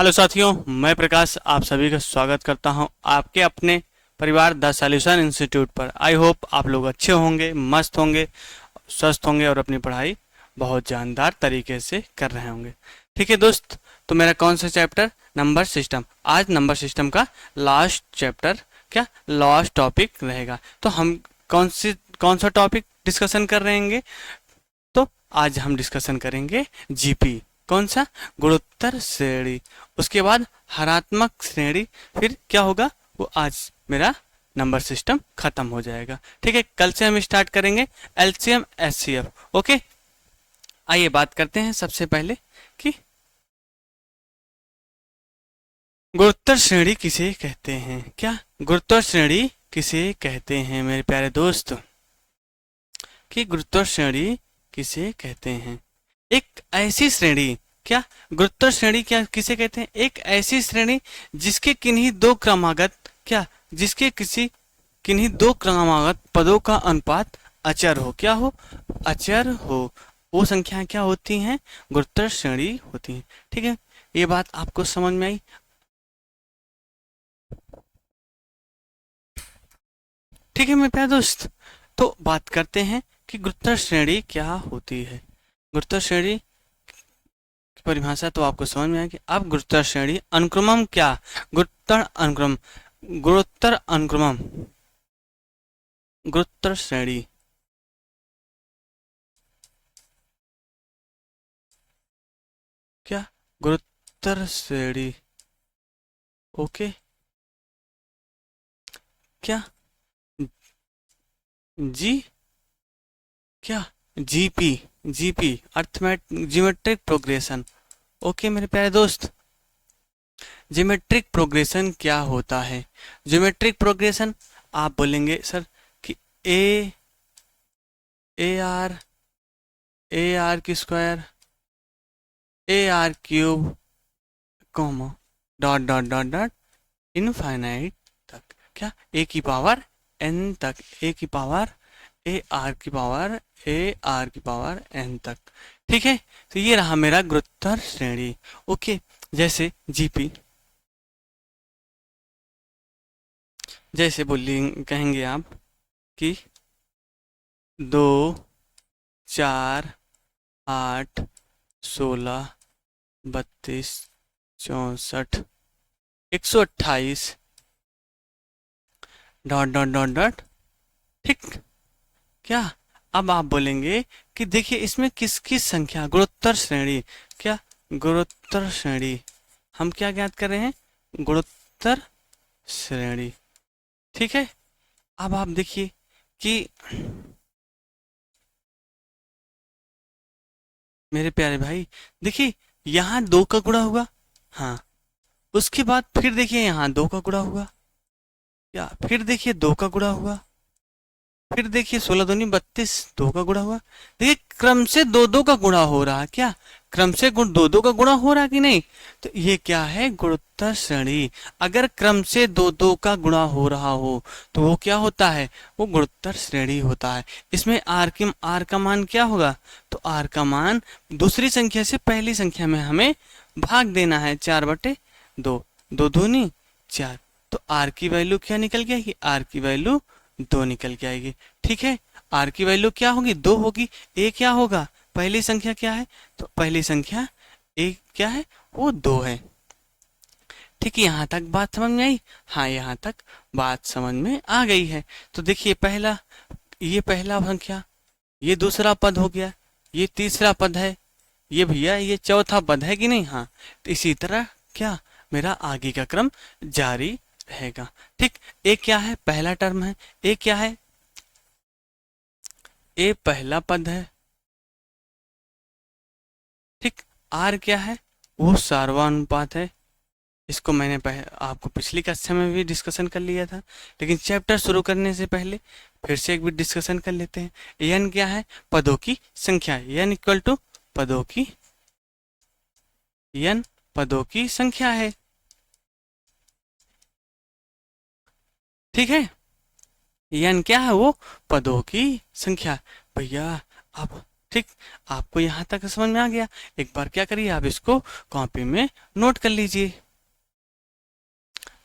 Hello साथियों, मैं प्रकाश आप सभी का स्वागत करता हूं आपके अपने परिवार द सॉल्यूशन इंस्टीट्यूट पर। आई होप आप लोग अच्छे होंगे, मस्त होंगे, स्वस्थ होंगे और अपनी पढ़ाई बहुत जानदार तरीके से कर रहे होंगे। ठीक है दोस्त, तो मेरा कौन सा चैप्टर? Number system. आज नंबर सिस्टम का लास्ट चैप्टर, क्या लास्ट टॉपिक रहेगा। तो हम कौन सा टॉपिक डिस्कशन कर रहे हैं? तो आज हम डिस्कशन करेंगे जीपी। कौन सा? गुणोत्तर श्रेणी। उसके बाद हरात्मक श्रेणी। फिर क्या होगा वो आज मेरा नंबर सिस्टम खत्म हो जाएगा। ठीक है, कल से हम स्टार्ट करेंगे एलसीएम एचसीएफ। ओके, आइए बात करते हैं सबसे पहले कि गुणोत्तर श्रेणी किसे कहते हैं। क्या गुणोत्तर श्रेणी किसे कहते हैं मेरे प्यारे दोस्त? कि गुरुत्व श्रेणी किसे कहते हैं? एक ऐसी श्रेणी, क्या गुरुत्व श्रेणी क्या किसे कहते हैं? एक ऐसी श्रेणी जिसके किन्हीं दो क्रमागत पदों का अनुपात अचर हो। क्या हो? अचर हो। वो संख्याएं क्या होती हैं? गुरुत्व श्रेणी होती हैं। ठीक है, ये बात आपको समझ में आई? ठीक है मेरे प्यारे दोस्त, तो बात करते हैं कि गुरुत्व श्रेणी क्या होती है। गुरुत्व श्रेणी की परिभाषा तो आपको समझ में आएगी। अब गुरुत्व श्रेणी अनुक्रमम क्या? गुरुत्तर अनुक्रमम गुरुत्तर श्रेणी क्या? गुरुत्तर श्रेणी। ओके, क्या जी? क्या? GP. GP arithmetic geometric progression. Okay मेरे प्यारे दोस्त, जियोमेट्रिक प्रोग्रेशन क्या होता है? जियोमेट्रिक प्रोग्रेशन आप बोलेंगे सर कि ए आर की square, r cube, comma dot dot dot dot infinite तक। क्या? ए की पावर एन तक, ए की पावर ए आर की पावर एन तक। ठीक है, तो ये रहा मेरा गुरुत्तर श्रेणी। ओके, जैसे जीपी, जैसे बोलिए कहेंगे आप कि 2, 4, 8, 16, 32, 64, 128 डॉट डॉट डॉट डॉट। ठीक, क्या? अब आप बोलेंगे कि देखिए इसमें किसकी संख्या गुणोत्तर श्रेणी। क्या? गुणोत्तर श्रेणी हम क्या ज्ञात कर रहे हैं? गुणोत्तर श्रेणी। ठीक है, अब आप देखिए कि मेरे प्यारे भाई, देखिए यहाँ 2 का गुणा हुआ। हाँ, उसके बाद फिर देखिए यहाँ 2 का गुणा हुआ। क्या? फिर देखिए 2 का गुणा हुआ। फिर देखिए 16 दूनी 32, 2 का गुणा हुआ। देखिए क्रम से 2-2 का गुणा हो रहा है। क्या? क्रम से 2-2 का गुणा हो रहा है कि नहीं? तो ये क्या है? गुणोत्तर श्रेणी। अगर क्रम से 2-2 का गुणा हो रहा हो तो वो क्या होता है? वो गुणोत्तर श्रेणी होता है। इसमें आर का मान क्या होगा? तो आर का मान दूसरी संख्या से पहली संख्या में हमें भाग देना है। 4/2, 2 दूनी 4। तो आर की वैल्यू क्या निकल गया कि आर की वैल्यू 2 निकल के आएगी। ठीक है, आर की वैल्यू क्या होगी? 2 होगी। ए क्या होगा? पहली संख्या क्या है? तो पहली संख्या ए क्या है? वो 2 है। ठीक है, यहाँ तक बात समझ में आई? हाँ, यहाँ तक बात समझ में आ गई है। तो देखिए ये पहला संख्या, ये दूसरा पद हो गया, ये तीसरा पद है, ये भैया ये चौथा पद है कि नहीं? हाँ, तो इसी तरह क्या मेरा आगे का क्रम जारी रहेगा। ठीक, ए क्या है? पहला टर्म है। ए क्या है? ए पहला पद है। ठीक, आर क्या है? वो सार्वनुपात है। इसको मैंने आपको पिछली कक्षा में भी डिस्कशन कर लिया था, लेकिन चैप्टर शुरू करने से पहले फिर से एक भी डिस्कशन कर लेते हैं। एन क्या है? पदों की संख्या। एन इक्वल टू पदों की एन पदों की संख्या है। ठीक है, एन क्या है? वो पदों की संख्या। भैया अब ठीक, आपको यहाँ तक समझ में आ गया। एक बार क्या करिए, आप इसको कॉपी में नोट कर लीजिए।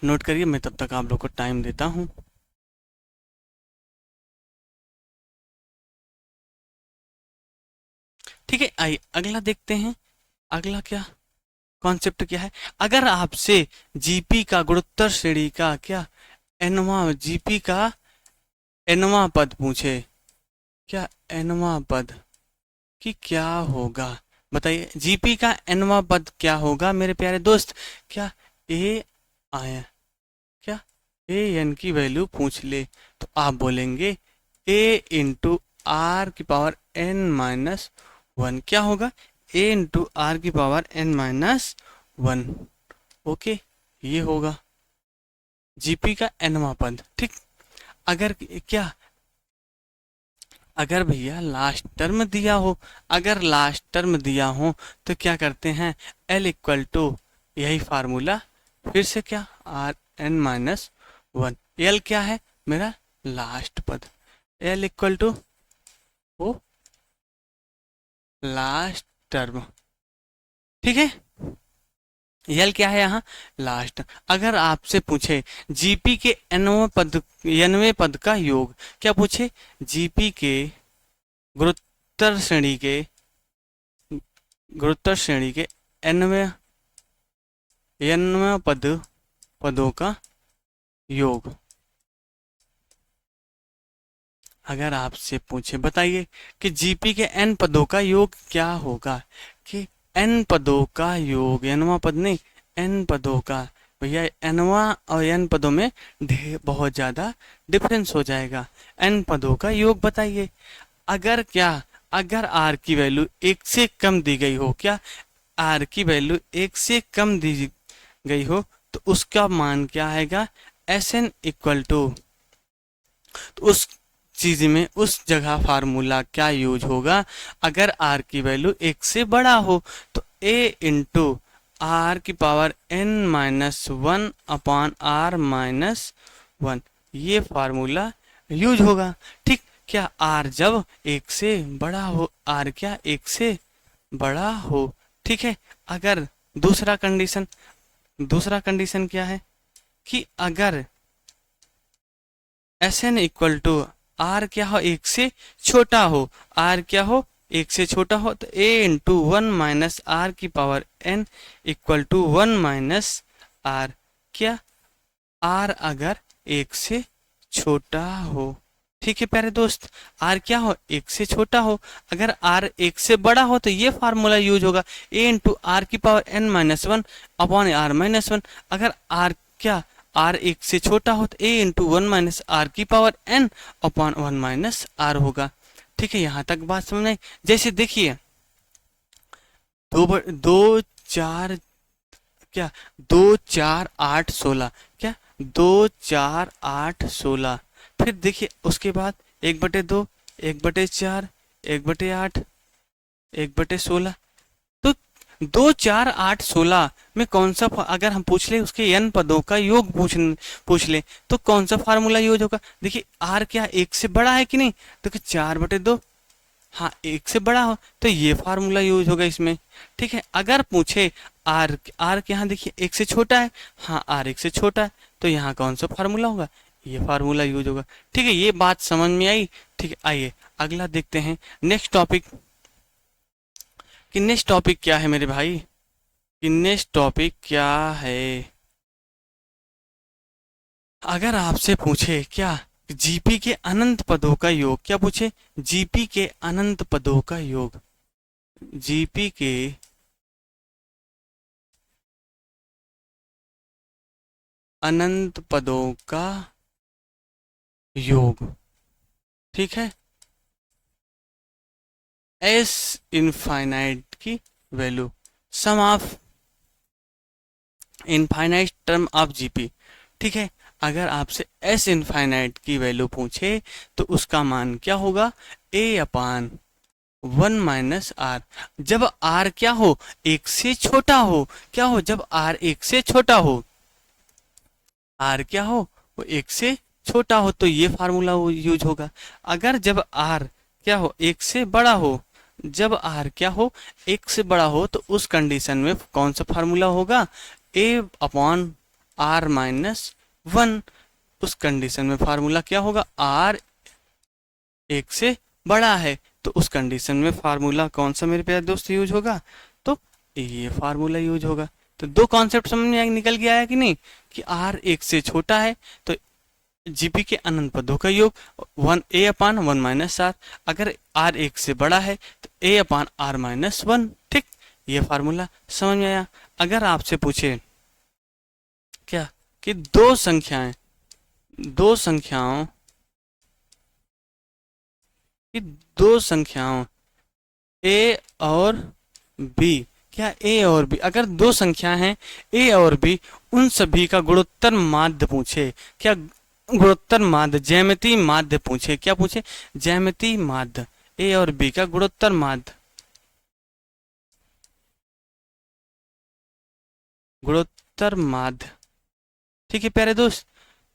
नोट करिए, मैं तब तक आप लोग को टाइम देता हूँ। ठीक है, आइए अगला देखते हैं। अगला क्या कॉन्सेप्ट क्या है। अगर आपसे जीपी का गुणोत्तर श्रेणी का क्या एनवा जीपी का एनवा पद पूछे, क्या एनवा पद कि क्या होगा, बताइए जीपी का एनवा पद क्या होगा मेरे प्यारे दोस्त। क्या ए आया, क्या ए एन की वैल्यू पूछ ले तो आप बोलेंगे ए इंटू आर की पावर एन माइनस वन। क्या होगा, ए इंटू आर की power n minus one. Okay, ये होगा जीपी का एनवा पद। ठीक, अगर क्या अगर भैया लास्ट टर्म दिया हो, अगर लास्ट टर्म दिया हो तो क्या करते हैं, एल इक्वल टू यही फार्मूला फिर से क्या r n minus one. L क्या है मेरा लास्ट पद, एल इक्वल टू वो लास्ट टर्म। ठीक है, एल क्या है यहाँ लास्ट। अगर आपसे पूछे जीपी के एनवे पद का योग, क्या पूछे जीपी के गुरुत्तर श्रेणी के एनवे पदों का योग। अगर आपसे पूछे बताइए कि जीपी के एन पदों का योग क्या होगा, कि एन पदों का योग, एनवा पद नहीं एन पदों का, भैया एनवा और एन पदों में बहुत ज्यादा डिफरेंस हो जाएगा। एन पदों का योग बताइए। अगर क्या अगर आर की वैल्यू एक से कम दी गई हो, क्या आर की वैल्यू एक से कम दी गई हो तो उसका मान क्या आएगा, एस एन इक्वल टू, तो उस चीज में उस जगह फार्मूला क्या यूज होगा। अगर आर की वैल्यू एक से बड़ा हो तो ए इंटू आर की power n minus one upon r minus one, ये फार्मूला यूज होगा। ठीक, क्या आर जब एक से बड़ा हो, आर क्या एक से बड़ा हो। ठीक है, अगर दूसरा कंडीशन क्या है कि अगर S n equal to r क्या हो एक से छोटा हो, आर क्या हो एक से छोटा हो तो a into one minus r की power n equal to one minus r. क्या आर अगर एक से छोटा हो, ठीक है प्यारे दोस्त, आर क्या हो एक से छोटा हो। अगर आर एक से बड़ा हो तो ये फार्मूला यूज होगा, ए इंटू आर की power n minus one upon r minus one. अगर आर क्या आर एक से छोटा हो तो a into one minus r की power n upon one minus r होगा। ठीक है, यहां तक बात समझ आई। जैसे देखिए दो चार क्या 2 4 8 16, क्या 2 4 8 16, फिर देखिए उसके बाद 1/2 1/4 1/8 1/16, तो 2 4 8 16 में कौन सा अगर हम पूछ ले उसके n पदों का योग पूछ ले तो कौन सा फार्मूला यूज होगा। देखिए आर क्या एक से बड़ा है कि नहीं, तो 4/2, हाँ एक से बड़ा हो तो ये फार्मूला यूज होगा इसमें। ठीक है, अगर पूछे आर के यहाँ देखिए एक से छोटा है, हाँ आर एक से छोटा है तो यहाँ कौन सा फार्मूला होगा, ये फार्मूला यूज होगा। ठीक है, ये बात समझ में आई। ठीक है, आइए अगला देखते हैं नेक्स्ट टॉपिक। कि नेक्स्ट टॉपिक क्या है मेरे भाई, कि नेक्स्ट टॉपिक क्या है। अगर आपसे पूछे क्या जीपी के अनंत पदों का योग, क्या पूछे जीपी के अनंत पदों का योग, जीपी के अनंत पदों का योग, ठीक है, एस इनफाइनाइट की value, sum of infinite term of GP. ठीक है, अगर आपसे एस इनफाइनाइट की वैल्यू पूछे तो उसका मान क्या होगा, ए अपान वन माइनस आर। जब आर क्या हो एक से छोटा हो, क्या हो जब आर एक से छोटा हो, आर क्या हो वो एक से छोटा हो तो ये फार्मूला यूज होगा। अगर जब आर क्या हो एक से बड़ा हो जब आर क्या हो, एक से बड़ा हो, तो उस कंडीशन में कौन सा फार्मूला होगा, ए अपॉन आर माइनस वन। उस कंडीशन में फार्मूला क्या होगा, आर एक से बड़ा है, तो उस कंडीशन में फार्मूला कौन सा मेरे प्यारे दोस्त यूज होगा, तो ये फार्मूला यूज होगा। तो दो कॉन्सेप्ट समझ में निकल गया है कि नहीं, कि आर एक से छोटा है तो जीपी के अनंत पदों का योग one a upon one minus r, अगर आर एक से बड़ा है तो a upon r minus one. ठीक, ये फार्मूला समझ में आया। अगर आपसे पूछे क्या कि दो संख्याओं कि दो संख्याओं ए और बी, क्या ए और बी, अगर दो संख्या हैं ए और बी, उन सभी का गुणोत्तर माध्य पूछे, क्या गुणोत्तर माध्य ज्यामितीय माध्य पूछे, क्या पूछे, ज्यामितीय माध्य, ए और बी का गुणोत्तर माध्य, गुणोत्तर माध्य। ठीक है प्यारे दोस्त,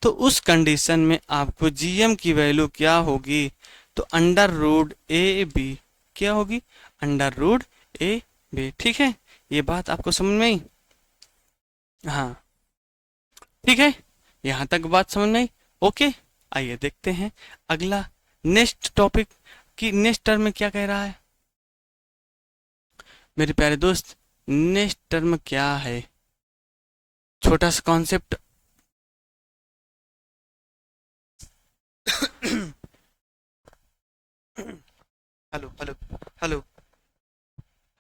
तो उस कंडीशन में आपको जीएम की वैल्यू क्या होगी, तो अंडर रूट ए बी क्या होगी, अंडर रूट ए बी। ठीक है, ये बात आपको समझ में आई, हाँ ठीक है, यहां तक बात समझ में आई। ओके, आइए देखते हैं अगला नेक्स्ट टॉपिक कि नेक्स्ट टर्म में क्या कह रहा है मेरे प्यारे दोस्त। नेक्स्ट टर्म क्या है, छोटा सा concept hello hello hello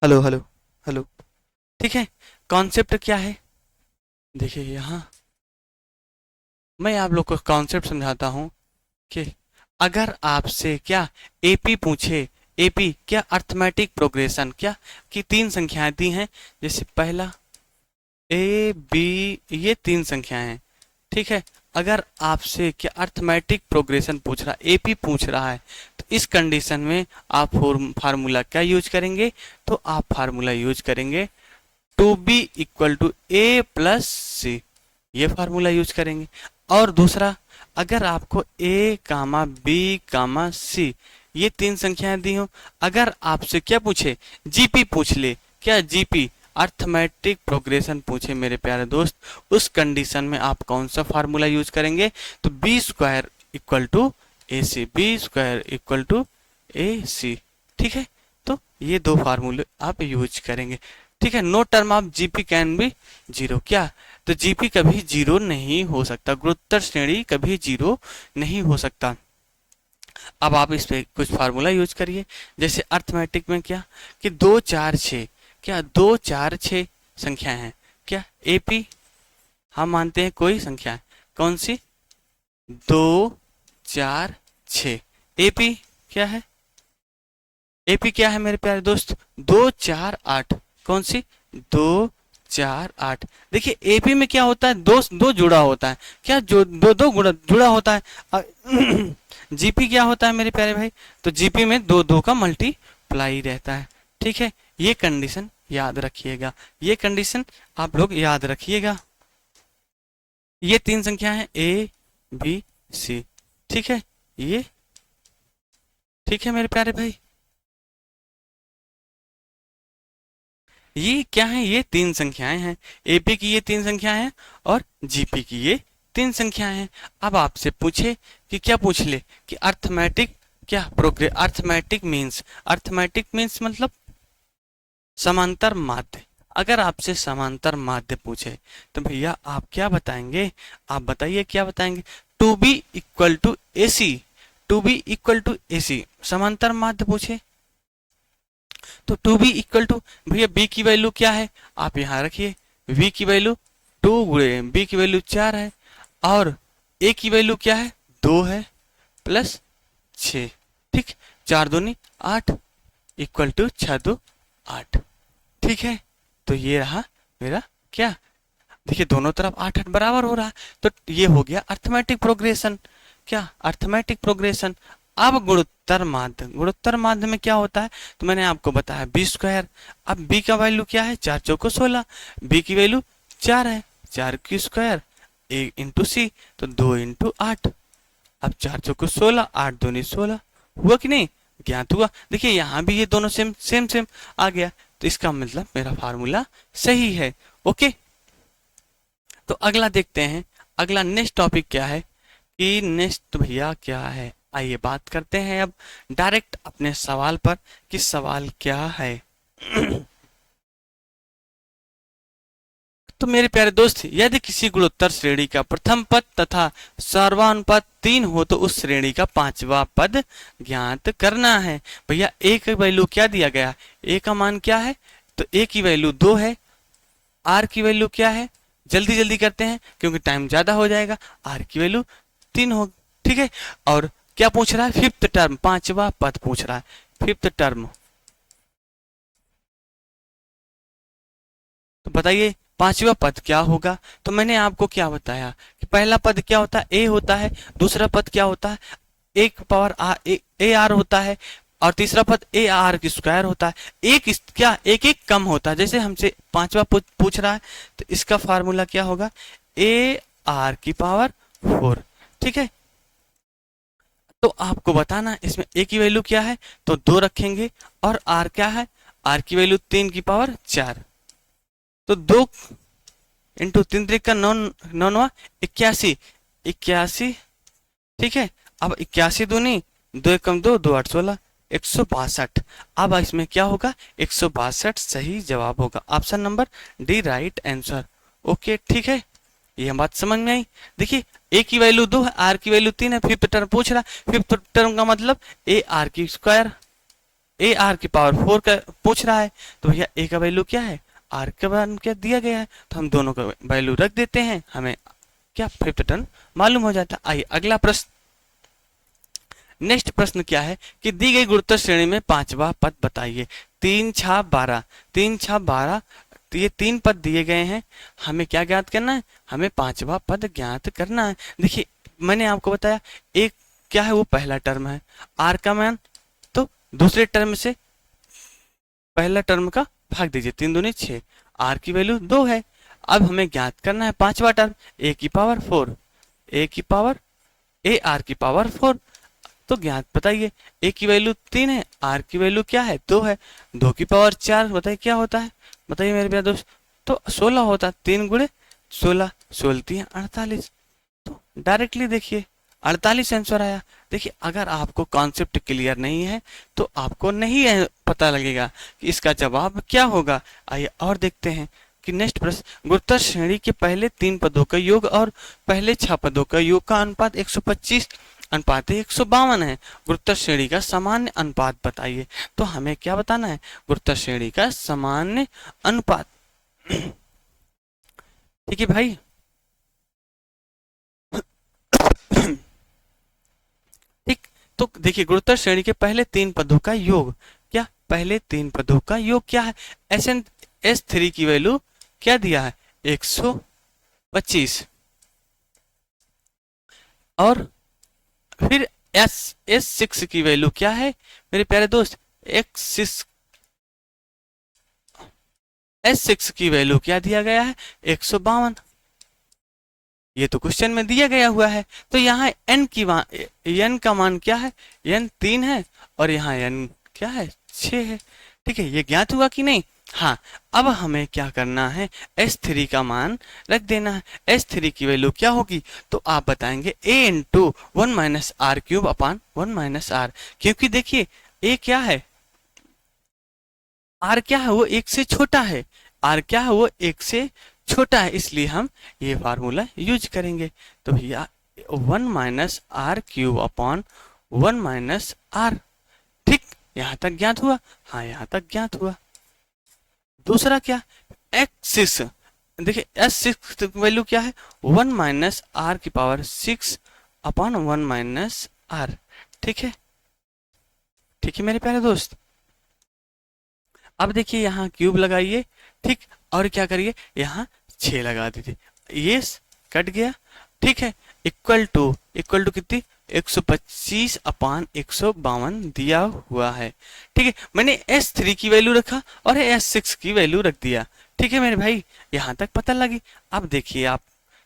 hello hello hello, ठीक है, कॉन्सेप्ट क्या है, देखिए यहाँ मैं आप लोग को कॉन्सेप्ट समझाता हूं कि अगर आपसे क्या एपी पूछे, एपी क्या अर्थमेटिक प्रोग्रेशन, क्या कि तीन संख्याएं दी हैं, जैसे पहला ए बी, ये तीन संख्याएं हैं, ठीक है, अगर आपसे क्या अर्थमेटिक प्रोग्रेशन पूछ रहा है, एपी पूछ रहा है, तो इस कंडीशन में आप फार्मूला क्या यूज करेंगे, तो आप फार्मूला यूज करेंगे two B equal to A plus C, ये फार्मूला यूज करेंगे। और दूसरा, अगर आपको ए कामा बी कामा सी ये तीन संख्याएं दी हो, अगर आपसे क्या पूछे, जीपी पूछ ले, क्या जीपी अर्थमेटिक प्रोग्रेशन पूछे मेरे प्यारे दोस्त, उस कंडीशन में आप कौन सा फार्मूला यूज करेंगे, तो B square equal to A C, B square equal to A C. ठीक है, तो ये दो फार्मूले आप यूज करेंगे। ठीक है, no term of GP can be zero, क्या, तो जीपी कभी जीरो नहीं हो सकता, गुणोत्तर श्रेणी कभी जीरो नहीं हो सकता। अब आप इस पे कुछ फार्मूला यूज करिए, जैसे अर्थमेटिक में क्या कि दो चार छः, क्या दो चार छः संख्या है, क्या एपी हम मानते हैं कोई संख्या है, कौन सी, दो चार छ, एपी क्या है, एपी क्या है मेरे प्यारे दोस्त, दो चार आठ, कौन सी, दो चार आठ। देखिए एपी में क्या होता है, दो दो जुड़ा होता है, क्या जो दो दो जुड़ा होता है। जीपी क्या होता है मेरे प्यारे भाई, तो जीपी में दो दो का मल्टीप्लाई रहता है। ठीक है, ये कंडीशन याद रखिएगा, ये कंडीशन आप लोग याद रखिएगा। ये तीन संख्या है ए बी सी, ठीक है, ये ठीक है मेरे प्यारे भाई, ये क्या है, ये तीन संख्याएं हैं, एपी की ये तीन संख्याएं हैं और जीपी की ये तीन संख्याएं हैं। अब आपसे पूछे कि क्या पूछ ले कि अर्थमेटिक क्या प्रोग्रेस, अर्थमेटिक मीन्स मतलब समांतर माध्य। अगर आपसे समांतर माध्य पूछे तो भैया आप क्या बताएंगे, आप बताइए क्या बताएंगे, two B equal to A C, two B equal to A C समांतर माध्य पूछे तो टू बी इक्वल टू, भैया बी की वैल्यू क्या है, आप यहां रखिए, वी की वैल्यू टू गुणे बी की वैल्यू चार है और ए की वैल्यू क्या है, दो है प्लस छ, ठीक, चार दूनी आठ इक्वल टू छह दो आठ। ठीक है, तो ये रहा मेरा क्या, देखिए दोनों तरफ आठ आठ बराबर हो रहा है, तो ये हो गया अर्थमेटिक प्रोग्रेशन, क्या अर्थमेटिक प्रोग्रेशन। अब गुणोत्तर माध्य, गुणोत्तर माध्य में क्या होता है, तो मैंने आपको बताया बी स्क्वायर, अब बी का वैल्यू क्या है, चार चौको 16, बी की वैल्यू चार है, चार की स्क्वायर एक इंटू सी, तो दो इंटू आठ, अब चार चौको 16, आठ दूनी 16, हुआ कि नहीं, ज्ञात हुआ। देखिए यहाँ भी ये दोनों सेम सेम सेम आ गया, तो इसका मतलब मेरा फार्मूला सही है। ओके, तो अगला देखते हैं, अगला नेक्स्ट टॉपिक क्या है कि नेक्स्ट भैया क्या है। आइए बात करते हैं अब डायरेक्ट अपने सवाल पर कि सवाल क्या है। तो मेरे प्यारे दोस्त, यदि किसी गुणोत्तर श्रेणी का प्रथम पद तथा सर्वानुपात 3 हो तो उस श्रेणी का पांचवा पद ज्ञात करना है। भैया ए का वैल्यू क्या दिया गया, ए का मान क्या है, तो ए की वैल्यू 2 है, आर की वैल्यू क्या है, जल्दी जल्दी करते हैं क्योंकि टाइम ज्यादा हो जाएगा, आर की वैल्यू 3 हो, ठीक है। और क्या पूछ रहा है, फिफ्थ टर्म, पांचवा पद पूछ रहा है, फिफ्थ टर्म। तो बताइए पांचवा पद क्या होगा। तो मैंने आपको क्या बताया कि पहला पद क्या होता है, ए होता है, दूसरा पद क्या होता है, एक पावर आर, ए आर होता है, और तीसरा पद ए आर की स्क्वायर होता है। एक क्या एक एक कम होता है, जैसे हमसे पांचवा पूछ रहा है तो इसका फार्मूला क्या होगा, ए आर की पावर 4, ठीक है। तो आपको बताना इसमें ए की वैल्यू क्या है, तो 2 रखेंगे, और आर क्या है, आर की वैल्यू 3 की पावर 4, तो 2 इंटू 3 3 का 9 9 81 81, ठीक है। अब 81 दूनी 2 एकम 2 2 8 16 162। अब इसमें क्या होगा, 162 सही जवाब होगा, option number D right answer. Okay ठीक है, ये हम बात समझ में आई। देखिए ए की वैल्यू 2 है, आर की वैल्यू 3 है, फिफ्थ टर्म पूछ रहा है, फिफ्थ टर्म का मतलब ए आर की स्क्वायर, ए आर की पावर 4 का पूछ रहा है, तो भैया ए का वैल्यू क्या है, आर का मान क्या दिया गया है, तो हम दोनों का वैल्यू रख देते हैं, हमें क्या फिफ्थ टर्म मालूम हो जाता है। आइए अगला प्रश्न, नेक्स्ट प्रश्न क्या है कि दी गई गुरुत्व श्रेणी में पांचवा पद बताइए। 3 6 12, 3 6 12, तो ये 3 पद दिए गए हैं, हमें क्या ज्ञात करना है, हमें पांचवा पद ज्ञात करना है। देखिए मैंने आपको बताया एक क्या है, वो पहला टर्म है, आर का मान तो दूसरे टर्म से पहला टर्म का भाग दीजिए, 3 दूनी 6, आर की वैल्यू 2 है। अब हमें ज्ञात करना है पांचवा टर्म, ए की पावर 4, ए की पावर ए आर की पावर 4, तो ज्ञात बताइए, ए की वैल्यू 3 है, आर की वैल्यू क्या है 2 है, 2 की पावर 4 बताइए क्या होता है, बताइए मेरे प्यारे दोस्त, तो 16 होता है, 3 गुणे 16, 16 48, तो डायरेक्टली देखिए 48 आंसर आया। देखिए अगर आपको कॉन्सेप्ट क्लियर नहीं है तो आपको नहीं पता लगेगा कि इसका जवाब क्या होगा। आइए और देखते हैं कि नेक्स्ट प्रश्न, गुरुत्व श्रेणी के पहले 3 पदों का योग और पहले 6 पदों का योग का अनुपात 125 अनुपात 152 है, गुरुत्व श्रेणी का सामान्य अनुपात बताइए। तो हमें क्या बताना है, गुरुत्व श्रेणी का सामान्य अनुपात, ठीक है भाई। ठीक, तो देखिए गुरुत्व श्रेणी के पहले 3 पदों का योग, क्या पहले 3 पदों का योग क्या है, S3 की वैल्यू क्या दिया है 125, और फिर S6 की वैल्यू क्या है मेरे प्यारे दोस्त, S6 की वैल्यू क्या दिया गया है 152, ये तो क्वेश्चन में दिया गया हुआ है। तो यहाँ n का मान क्या है, n 3 है, और यहाँ n क्या है 6 है, ठीक है, ये ज्ञात हुआ कि नहीं। हाँ, अब हमें क्या करना है, S3 का मान रख देना है, S3 की वैल्यू क्या होगी, तो आप बताएंगे a into 1 minus r cube upon 1 minus r, क्योंकि देखिए a क्या है, r क्या है, वो 1 से छोटा है, r क्या है, वो 1 से छोटा है, इसलिए हम ये फार्मूला यूज करेंगे। तो भैया 1 minus r cube upon 1 minus r, ठीक, यहां तक ज्ञात हुआ, हाँ यहां तक ज्ञात हुआ। दूसरा क्या, x6, देखिए S6 वैल्यू क्या है 1 माइनस आर की पावर 6 अपॉन 1 माइनस आर, ठीक है, ठीक है मेरे प्यारे दोस्त। अब देखिए यहाँ क्यूब लगाइए, ठीक, और क्या करिए यहाँ 6 लगा दीजिए, ये कट गया, ठीक है, इक्वल टू कितनी 125 अपान 152 दिया हुआ है, ठीक है। मैंने S3 की वैल्यू रखा और S6 की वैल्यू रख दिया, ठीक है मेरे भाई, यहां तक पता लगी। अब देखिए आप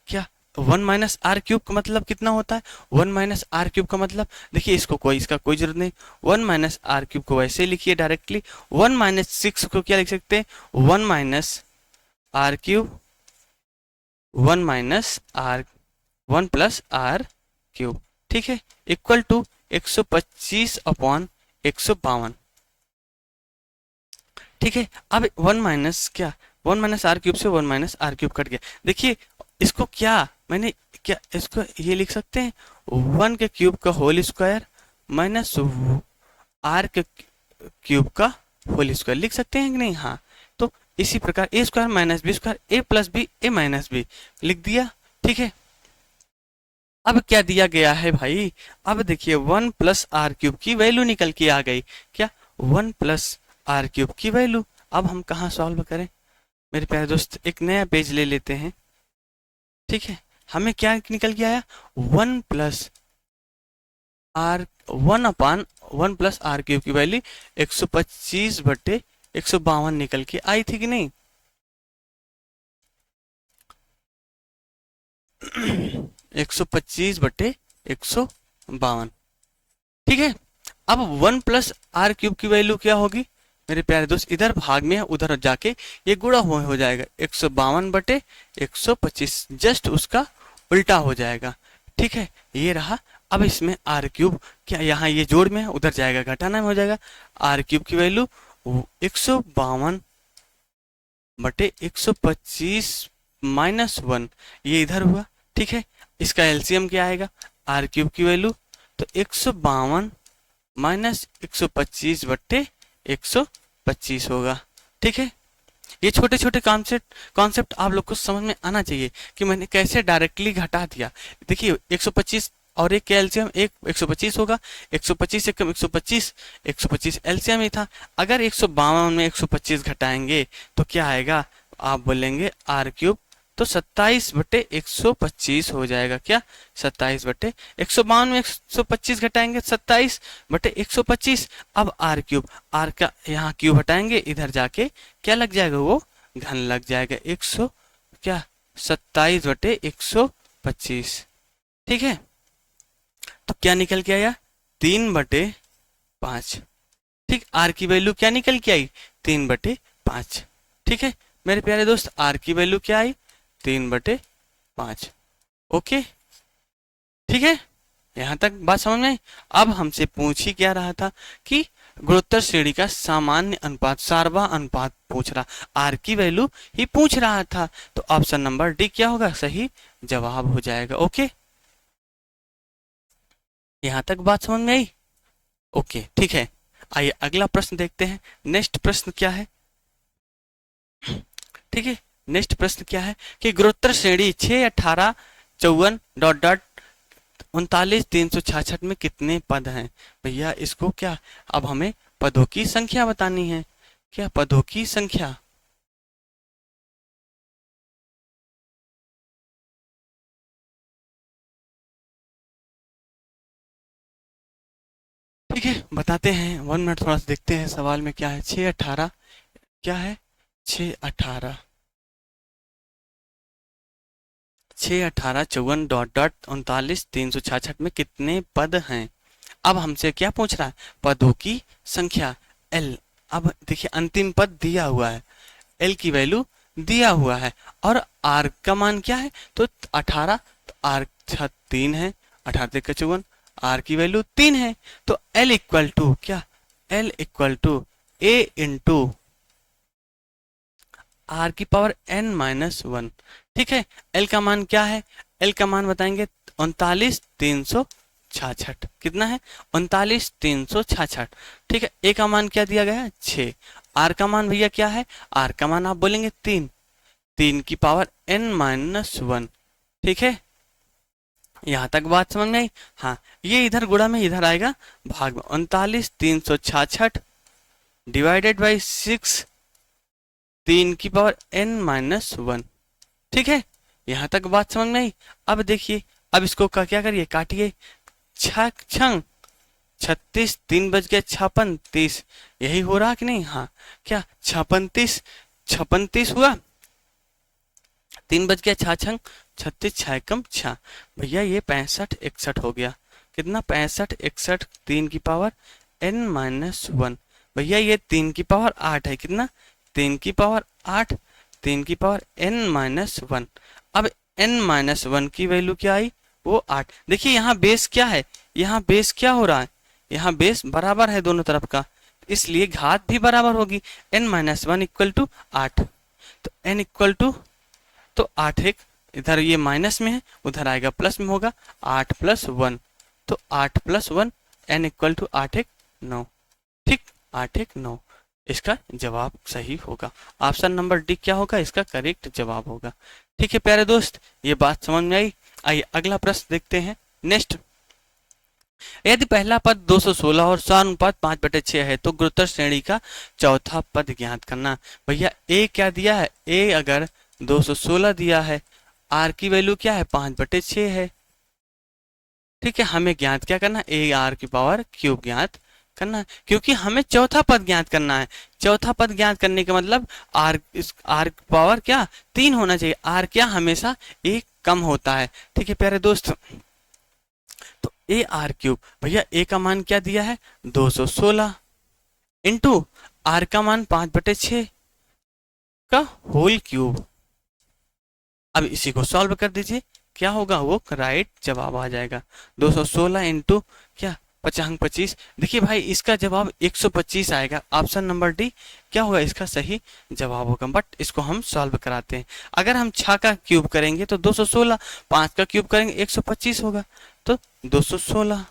क्या वन माइनस आर क्यूब का मतलब कितना होता है? वन माइनस आर क्यूब का मतलब देखिए, इसका कोई जरूरत नहीं। वन माइनस आर क्यूब को वैसे ही लिखिए डायरेक्टली। वन माइनस सिक्स को क्या लिख सकते हैं? One minus r cube, one minus r, one plus r cube, ठीक है, इक्वल टू 125 अपॉन 152, ठीक है। अब वन माइनस क्या, वन माइनस आर क्यूब से one minus r cube cut गया। देखिए इसको क्या मैंने, क्या इसको ये लिख सकते हैं, वन के क्यूब का होल स्क्वायर माइनस आर के क्यूब का होल स्क्वायर लिख सकते हैं कि नहीं? हाँ, तो इसी प्रकार ए square minus B square, A plus B A minus B लिख दिया, ठीक है। अब क्या दिया गया है भाई? अब देखिए वन प्लस आर क्यूब की वैल्यू निकल के आ गई। क्या? वन प्लस आर क्यूब की वैल्यू। अब हम कहाँ सॉल्व करें मेरे प्यारे दोस्त? एक नया पेज ले लेते हैं, ठीक है। हमें क्या निकल के आया? One plus r, one upon one plus r cube की वैल्यू 125 बटे 152 निकल के आई थी कि नहीं? 125 बटे 152, ठीक है। अब वन प्लस आर क्यूब की वैल्यू क्या होगी मेरे प्यारे दोस्त? इधर भाग में है, उधर जाके ये गुणा हो जाएगा, 152 बटे 125, जस्ट उसका उल्टा हो जाएगा, ठीक है। ये रहा। अब इसमें आर क्यूब क्या, यहाँ ये जोड़ में है, उधर जाएगा घटाना में हो जाएगा। आर क्यूब की वैल्यू 152 बटे 125 माइनस वन, ये इधर हुआ, ठीक है। इसका एलसीएम क्या आएगा? आर क्यूब की वैल्यू तो 152 माइनस 125 बट्टे 125 होगा, ठीक है। ये छोटे छोटे कॉन्सेप्ट आप लोग को समझ में आना चाहिए कि मैंने कैसे डायरेक्टली घटा दिया। देखिए 125 और एक का एलसीएम एक 125 होगा, 125 से कम 125, 125 एलसीएम ही था। अगर 152 में 125 घटाएंगे तो क्या आएगा? आप बोलेंगे आर क्यूब, तो 27 बटे 125 हो जाएगा। क्या? 27 बटे 152 में 125 घटाएंगे 27 बटे 125। अब आर क्यूब, आर का यहाँ क्यूब हटाएंगे, इधर जाके क्या लग जाएगा? वो घन लग जाएगा। 100 क्या 27 बटे 125, ठीक है। तो क्या निकल के आया? 3 बटे 5, ठीक। आर की वैल्यू क्या निकल के आई? 3 बटे 5, ठीक है मेरे प्यारे दोस्त। आर की वैल्यू क्या आई? 3 बटे 5, ओके, ठीक है। यहां तक बात समझ में आई? अब हमसे पूछ ही क्या रहा था कि गुणोत्तर श्रेणी का सामान्य अनुपात, सारवा अनुपात पूछ रहा, आर की वैल्यू ही पूछ रहा था। तो ऑप्शन नंबर डी क्या होगा? सही जवाब हो जाएगा, ओके। यहां तक बात समझ में आई? ओके, ठीक है। आइए अगला प्रश्न देखते हैं। नेक्स्ट प्रश्न क्या है, ठीक है। नेक्स्ट प्रश्न क्या है कि गुणोत्तर श्रेणी 6, 18, 54 डॉट डॉट 39, 366 में कितने पद हैं? भैया इसको क्या, अब हमें पदों की संख्या बतानी है। क्या? पदों की संख्या, ठीक है बताते हैं। 1 मिनट थोड़ा सा देखते हैं सवाल में क्या है। 6, 18 क्या है? 6, 18, 6, 18, 54 डॉट डॉट 39, 366 में कितने पद हैं? अब हमसे क्या पूछ रहा है? पदों की संख्या एल। अब देखिए अंतिम पद दिया हुआ है, एल की वैल्यू दिया हुआ है, और आर का मान क्या है? तो 18, तो आर 3 है, 18 3 54, आर की वैल्यू 3 है। तो एल इक्वल टू क्या? L equal to A into r की पावर एन माइनस 1, ठीक है। एल का मान क्या है? एल का मान बताएंगे 39 366, कितना है? 39 366, ठीक है। ए का मान क्या दिया गया है? 6। आर का मान भैया क्या है? आर का मान आप बोलेंगे 3, 3 की पावर एन माइनस 1, ठीक है। यहां तक बात समझ में आई? हाँ, ये इधर गुणा में इधर आएगा भाग में। 39 366 डिवाइडेड बाई 6, 3 की पावर n माइनस 1, ठीक है। यहां तक बात समझ में आई? अब देखिए, अब इसको क्या करिए? काटिए। 6 छंग 36, 3 बज गया 56 30, यही हो रहा कि नहीं? हाँ, क्या 56 30 56 30 हुआ, 3 बज गया 6 छंग 36 6 कम 6, भैया ये 65 61 हो गया। कितना? 65 61, 3 की पावर n-1, भैया ये 3 की पावर 8 है। कितना? 3 की पावर 8, 3 की पावर n-1। अब n-1 की वैल्यू क्या आई? वो 8। देखिए यहाँ बेस क्या है, यहाँ बेस क्या हो रहा है, यहाँ बेस बराबर है दोनों तरफ का, इसलिए घात भी बराबर होगी। n-1 इक्वल टू 8, तो n इक्वल टू, तो 8 एक इधर ये माइनस में है, उधर आएगा प्लस में होगा, 8 + 1, तो 8 + 1, n इक्वल टू 8 1 9। ठीक, 8 1 9 इसका जवाब सही होगा। ऑप्शन नंबर डी क्या होगा? इसका करेक्ट जवाब होगा। ठीक है प्यारे दोस्त, ये बात समझ में आई। आइए अगला प्रश्न देखते हैं। नेक्स्ट, यदि पहला पद 216 और स्वानुपात 5/6 है तो गुरुत्तर श्रेणी का चौथा पद ज्ञात करना। भैया ए क्या दिया है? ए अगर 216 दिया है, आर की वैल्यू क्या है? 5/6 है। ठीक है, हमें ज्ञात क्या करना? ए आर की पावर क्यूब ज्ञात करना है, क्योंकि हमें चौथा पद ज्ञात करना है। चौथा पद ज्ञात करने का मतलब आर, इस आर की पावर क्या? 3 होना चाहिए। आर क्या? हमेशा एक कम होता है। ठीक है प्यारे दोस्त, तो ए आर क्यूब, भैया ए का मान क्या दिया है? 216 इंटू आर का मान 5/6 का होल क्यूब। अब इसी को सॉल्व कर दीजिए, क्या होगा? वो राइट जवाब आ जाएगा। 216 इंटू क्या? 5 25। देखिए भाई इसका जवाब 125 आएगा। ऑप्शन नंबर डी क्या होगा? इसका सही जवाब होगा। बट इसको हम सॉल्व कराते हैं। अगर हम 6 का क्यूब करेंगे तो 216, 5 का क्यूब करेंगे 125 होगा, तो 216,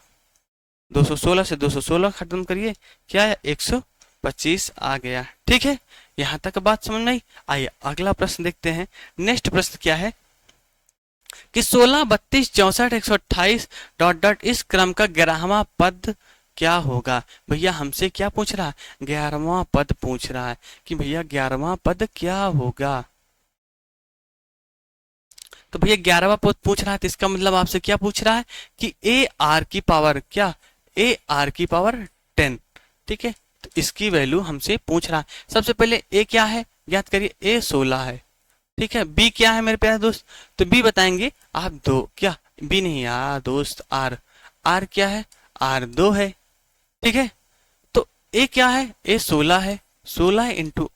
216 से 216 खत्म करिए, क्या है? 125 आ गया। ठीक है, यहां तक बात समझ में आई। आइए अगला प्रश्न देखते हैं। नेक्स्ट प्रश्न क्या है कि 16 32 64 128 डॉट डॉट इस क्रम का 11वां पद क्या होगा। भैया हमसे क्या पूछ रहा है? 11वां पद पूछ रहा है कि भैया 11वां पद क्या होगा। तो भैया 11वां पद पूछ रहा है, तो इसका मतलब आपसे क्या पूछ रहा है कि ए आर की पावर क्या? ए आर की पावर 10। ठीक है, तो इसकी वैल्यू हमसे पूछ रहा है। सबसे पहले ए क्या है ज्ञात करिए। ए 16 है। ठीक है, बी क्या है मेरे प्यारे दोस्त? तो बी बताएंगे आप 2, क्या? बी नहीं यार दोस्त, आर। आर क्या है? आर 2 है। ठीक है, तो ए क्या है? ए 16 है। 16 इंटू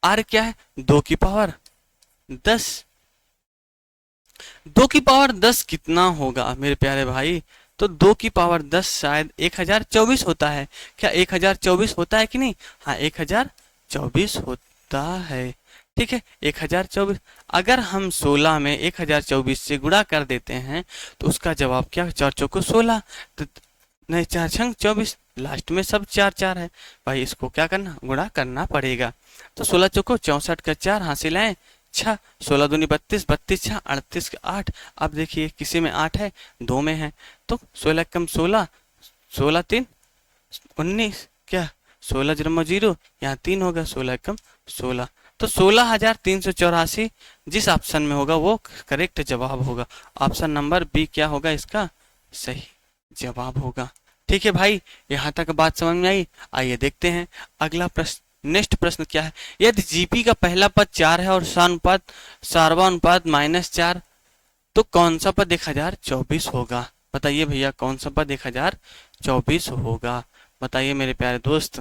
आर क्या है? 2 की पावर 10। 2 की पावर 10 कितना होगा मेरे प्यारे भाई? तो 2 की पावर 10 शायद 1024 होता है। क्या 1024 होता है कि नहीं? हाँ 1024 होता है। ठीक है, 1024। अगर हम 16 में 1024 से गुणा कर देते हैं तो उसका जवाब क्या? 4 चौको 16, तो नहीं 4 छंग 24, लास्ट में सब 4 4 है। भाई इसको क्या करना? गुणा करना पड़ेगा। तो 16 चौको 64 का 4 हासिल है 6, 16 दूनी 32, 32 6 38 का 8। अब देखिए किसी में 8 है, 2 में है, तो 16 कम 16, 16 3 19, क्या 16 जन्म 0, यहाँ 3 होगा, 16 कम 16, तो 16,384 जिस ऑप्शन में होगा वो करेक्ट जवाब होगा। ऑप्शन नंबर बी क्या होगा? इसका सही जवाब होगा। ठीक है भाई, यहाँ तक बात समझ में आई। आइए देखते हैं अगला प्रश्न। नेक्स्ट प्रश्न क्या है? यदि जीपी का पहला पद 4 है और सार्वानुपात -4, तो कौन सा पद 1024 होगा? बताइए भैया कौन सा पद 1024 होगा? बताइए मेरे प्यारे दोस्त,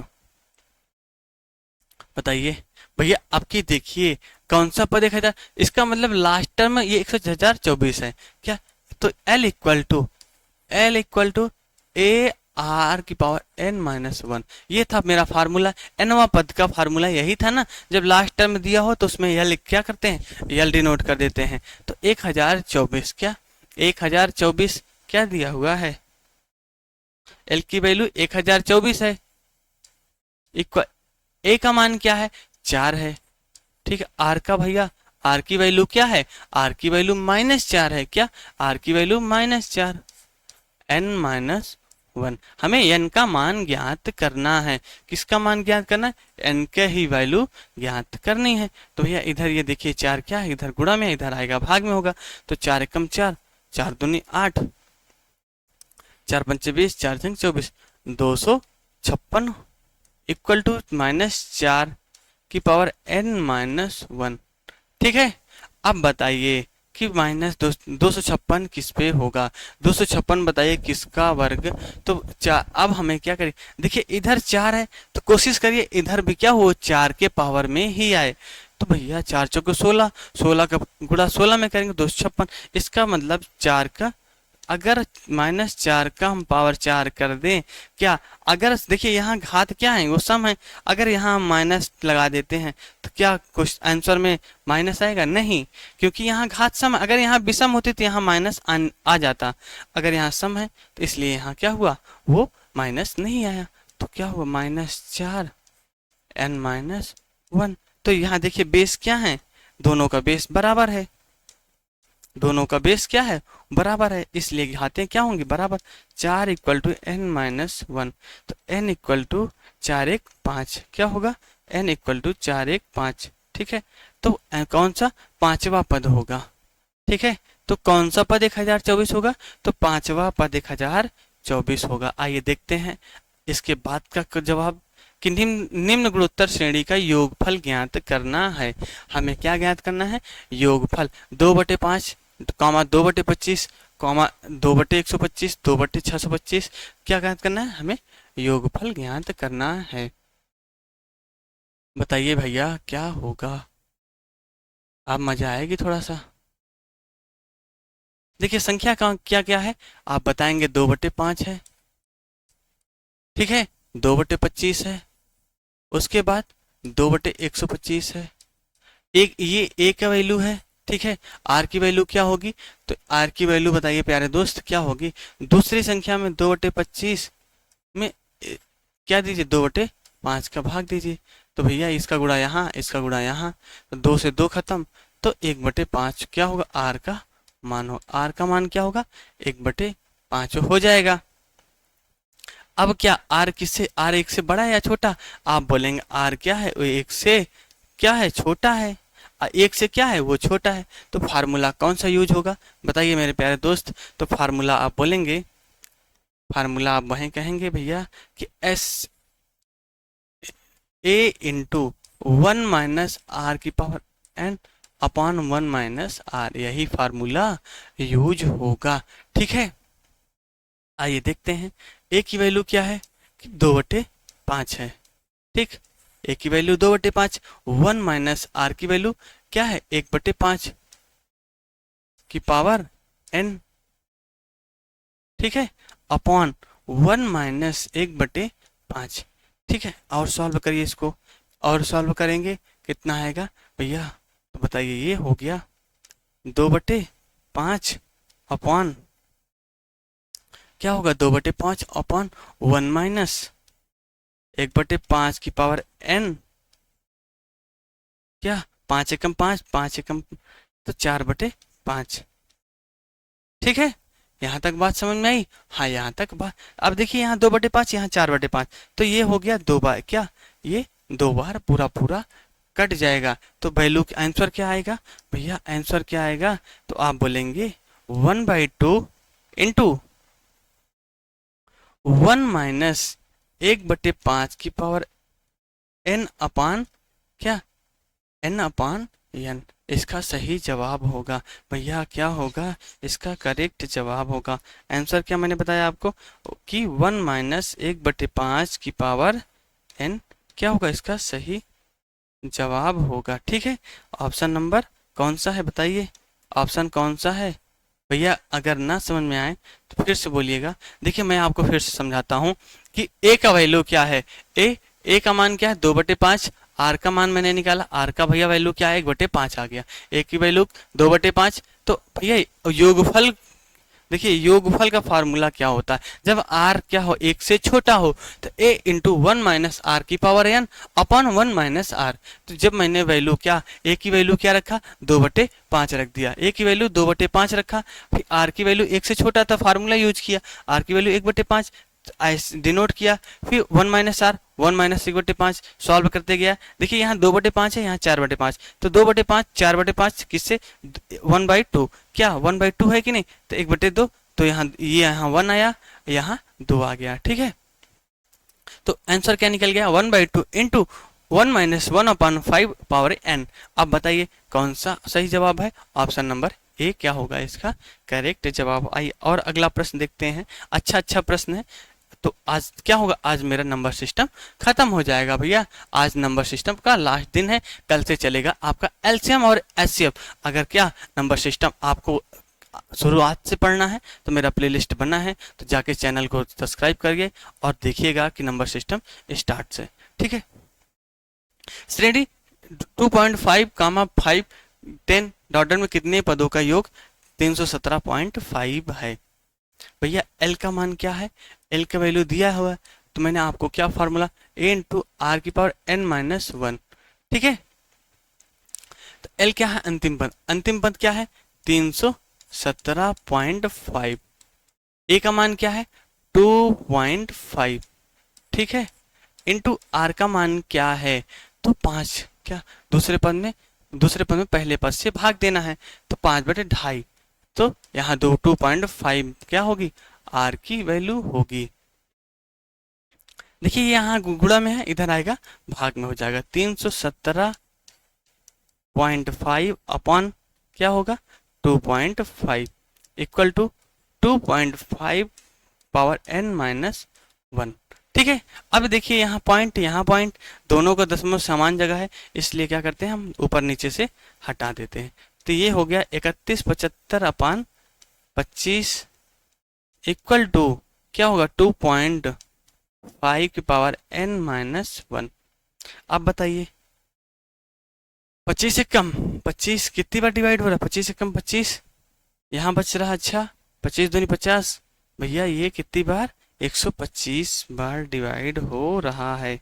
बताइए भैया। आपकी देखिए कौन सा पद 1000, इसका मतलब लास्ट टर्म ये 1024 है क्या? तो L equal to a r की पावर n-1, ये था मेरा फार्मूला। nवां पद का फार्मूला यही था ना, जब लास्ट टर्म दिया हो तो उसमें L क्या करते हैं? L डिनोट कर देते हैं। तो 1024, क्या 1024 क्या दिया हुआ है? L की वैल्यू 1024 है। इक्वल ए का मान क्या है? 4 है। ठीक है, आर का भैया, आर की वैल्यू क्या है? आर की वैल्यू -4 है। क्या? आर की वैल्यू -4, n-1। हमें n का मान ज्ञात करना है। किसका मान ज्ञात करना है? n के ही वैल्यू ज्ञात करनी है। तो भैया इधर ये देखिए 4 क्या है? इधर गुणा में, इधर आएगा भाग में होगा, तो 4 एकम 4, 4 दूनी 8, 4 पंचे 20, 4 छंग 24, 256 इक्वल टू -4 की पावर n-1। ठीक है, अब बताइए कि माइनस 256 किस पे होगा, 256 बताइए किसका वर्ग। तो अब हमें क्या करें, देखिए इधर 4 है तो कोशिश करिए इधर भी क्या हो 4 के पावर में ही आए। तो भैया 4 चौके 16, 16 का गुणा 16 में करेंगे 256। इसका मतलब 4 का, अगर -4 का हम पावर 4 कर दें क्या, अगर देखिए यहाँ घात क्या है, वो सम है, अगर यहाँ हम माइनस लगा देते हैं तो क्या कुछ आंसर में माइनस आएगा, नहीं, क्योंकि यहाँ घात सम है। अगर यहाँ विषम होती तो यहाँ माइनस आ जाता, अगर यहाँ सम है तो इसलिए यहाँ क्या हुआ, वो माइनस नहीं आया। तो क्या हुआ -4 n-1। तो यहाँ देखिए बेस क्या है, दोनों का बेस बराबर है, दोनों का बेस क्या है, बराबर है, इसलिए घातें क्या होंगी, बराबर। 4 = n-1, तो n = 4 1 5, क्या होगा, n = 4 1 5, ठीक है। तो कौन सा पांचवा पद होगा, ठीक है। तो कौन सा पद 1024 होगा, तो पांचवा पद 1024 होगा। आइए देखते हैं इसके बाद का जवाब कि निम्न गुणोत्तर श्रेणी का योगफल ज्ञात करना है। हमें क्या ज्ञात करना है, योगफल 2/5, 2/25, 2/125, 2/625, क्या ज्ञात करना है, हमें योगफल ज्ञात करना है। बताइए भैया क्या होगा, अब मजा आएगी थोड़ा सा। देखिए संख्या का क्या क्या है, आप बताएंगे 2/5 है, ठीक है, 2/25 है, उसके बाद 2/125 है, एक ये ए का वैल्यू है, ठीक है। आर की वैल्यू क्या होगी, तो आर की वैल्यू बताइए प्यारे दोस्त क्या होगी, दूसरी संख्या में 2/25 में क्या दीजिए, 2/5 का भाग दीजिए। तो भैया इसका गुणा यहाँ, इसका गुणा यहाँ, तो 2 से 2 खत्म, तो 1/5 क्या होगा, आर का मान हो, आर का मान क्या होगा, 1/5 हो जाएगा। अब क्या आर किससे, आर 1 से बड़ा है या छोटा, आप बोलेंगे आर क्या है, वो 1 से क्या है, छोटा है, 1 से क्या है, वो छोटा है। तो फार्मूला कौन सा यूज होगा, बताइए मेरे प्यारे दोस्त। तो फार्मूला आप बोलेंगे, फार्मूला आप वहीं कहेंगे भैया कि एस ए इंटू 1 - आर की पावर n अपॉन 1 - आर, यही फार्मूला यूज होगा, ठीक है। आइए देखते हैं ए की वैल्यू क्या है कि 2/5 है, ठीक, ए की वैल्यू 2/5, 1 - आर की वैल्यू क्या है, 1/5 की पावर n, ठीक है, अपॉन 1 - 1/5, ठीक है। और सॉल्व करिए इसको, और सॉल्व करेंगे कितना आएगा भैया, तो बताइए ये हो गया 2/5 अपॉन क्या होगा, 2/5 अपॉन 1 - 1/5 की पावर n, क्या 5 एकम 5, 5 एकम तो 4/5, ठीक है। यहाँ तक बात समझ में आई, हाँ यहाँ तक बात। अब देखिए यहाँ 2/5, यहाँ 4/5, तो ये हो गया 2 बार, क्या ये 2 बार पूरा पूरा कट जाएगा। तो वैल्यू आंसर क्या आएगा भैया, आंसर क्या आएगा, तो आप बोलेंगे 1/2 इंटू 1 - 1/5 की पावर n अपान क्या, n अपान n, इसका सही जवाब होगा भैया, क्या होगा, इसका करेक्ट जवाब होगा। आंसर क्या मैंने बताया आपको कि 1 - 1/5 की पावर n क्या होगा, इसका सही जवाब होगा, ठीक है। ऑप्शन नंबर कौन सा है बताइए, ऑप्शन कौन सा है भैया। अगर ना समझ में आए तो फिर से बोलिएगा। देखिए मैं आपको फिर से समझाता हूँ कि ए का वैल्यू क्या है, ए का मान क्या है 2/5, आर का मान मैंने निकाला, आर का भैया वैल्यू क्या है 1/5 आ गया, ए की वैल्यू 2/5। तो भैया योगफल, देखिए योगफल का फार्मूला क्या होता है, जब आर क्या हो 1 से छोटा हो तो a इंटू 1 - आर की पावर n अपॉन 1 - आर। तो जब मैंने वैल्यू क्या, a की वैल्यू क्या रखा 2/5 रख दिया, a की वैल्यू 2/5 रखा, फिर r की वैल्यू 1 से छोटा था, फार्मूला यूज किया, r की वैल्यू 1/5 डिनोट किया, फिर 1 - आर 1 - 1/5 सॉल्व करते गया। देखिए यहाँ 2/5 है, यहाँ 4/5, तो 2/5 4/5 किससे 1/2, क्या 1/2 है कि नहीं, तो 1/2, तो यहाँ ये यहाँ 1 आया, यहाँ 2 आ गया, ठीक है। तो आंसर क्या निकल गया 1/2 इंटू 1-1/5 अब बताइए कौन सा सही जवाब है। ऑप्शन नंबर ए क्या होगा इसका करेक्ट जवाब। आइए और अगला प्रश्न देखते हैं। अच्छा अच्छा प्रश्न है। तो आज क्या होगा, आज मेरा नंबर सिस्टम खत्म हो जाएगा भैया। आज नंबर सिस्टम का लास्ट दिन है, कल से चलेगा आपका एलसीएम और एचसीएफ। अगर क्या नंबर सिस्टम आपको शुरुआत से पढ़ना है तो मेरा प्लेलिस्ट बना है, तो जाके चैनल को सब्सक्राइब करिए और देखिएगा कि नंबर सिस्टम स्टार्ट से। ठीक है। श्रेणी 2.5 कामा 5 10 डॉलर में कितने पदों का योग 317.5 है। भैया एल का मान क्या है, एल का वैल्यू दिया हुआ है, तो मैंने आपको क्या फार्मूला ए इंटू आर की पावर एन माइनस वन। ठीक है। तो एल क्या है, अंतिम पद क्या है 317.5। ए का मान क्या है 2.5। ठीक है। इंटू आर का मान क्या है तो 5। क्या दूसरे पद में पहले पद से भाग देना है, तो 5/2। तो यहाँ 2.5 क्या होगी आर की वैल्यू होगी। देखिए यहाँ गुणा में है, इधर आएगा भाग में हो जाएगा 317.5 अपॉन क्या होगा 2.5 equal to 2.5 power n minus 1। ठीक है। अब देखिए यहाँ पॉइंट दोनों का दशमलव समान जगह है, इसलिए क्या करते हैं हम ऊपर नीचे से हटा देते हैं। तो ये हो गया 3175/25 इक्वल टू क्या होगा 2.5 की पावर n माइनस 1। अब बताइए 25 से कम 25 कितनी बार डिवाइड हो रहा है, 25 से कम 25 यहाँ बच रहा। अच्छा 25 दूनी 50 भैया ये कितनी बार 125 बार डिवाइड हो रहा है।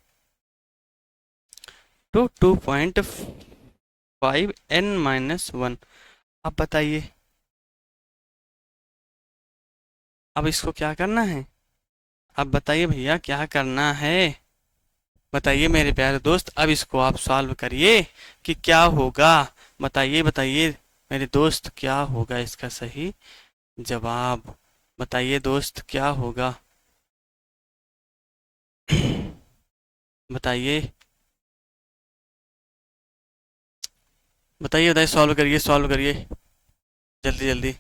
तो 2.5 n माइनस 1। अब बताइए अब इसको क्या करना है, अब बताइए भैया क्या करना है। बताइए मेरे प्यारे दोस्त, अब इसको आप सॉल्व करिए कि क्या होगा। बताइए मेरे दोस्त क्या होगा इसका सही जवाब। बताइए दोस्त क्या होगा। बताइए बताइए सॉल्व करिए जल्दी जल्दी।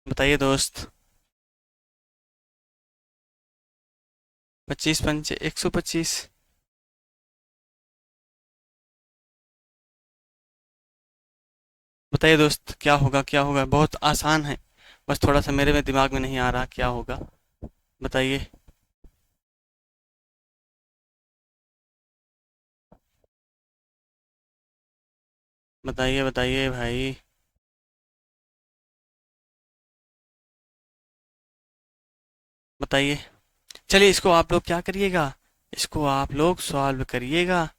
बताइए दोस्त। 25 पंचे 125। बताइए दोस्त क्या होगा, बहुत आसान है, बस थोड़ा सा मेरे में दिमाग में नहीं आ रहा क्या होगा। बताइए बताइए भाई। बताइए। चलिए इसको आप लोग क्या करिएगा, इसको आप लोग सॉल्व करिएगा।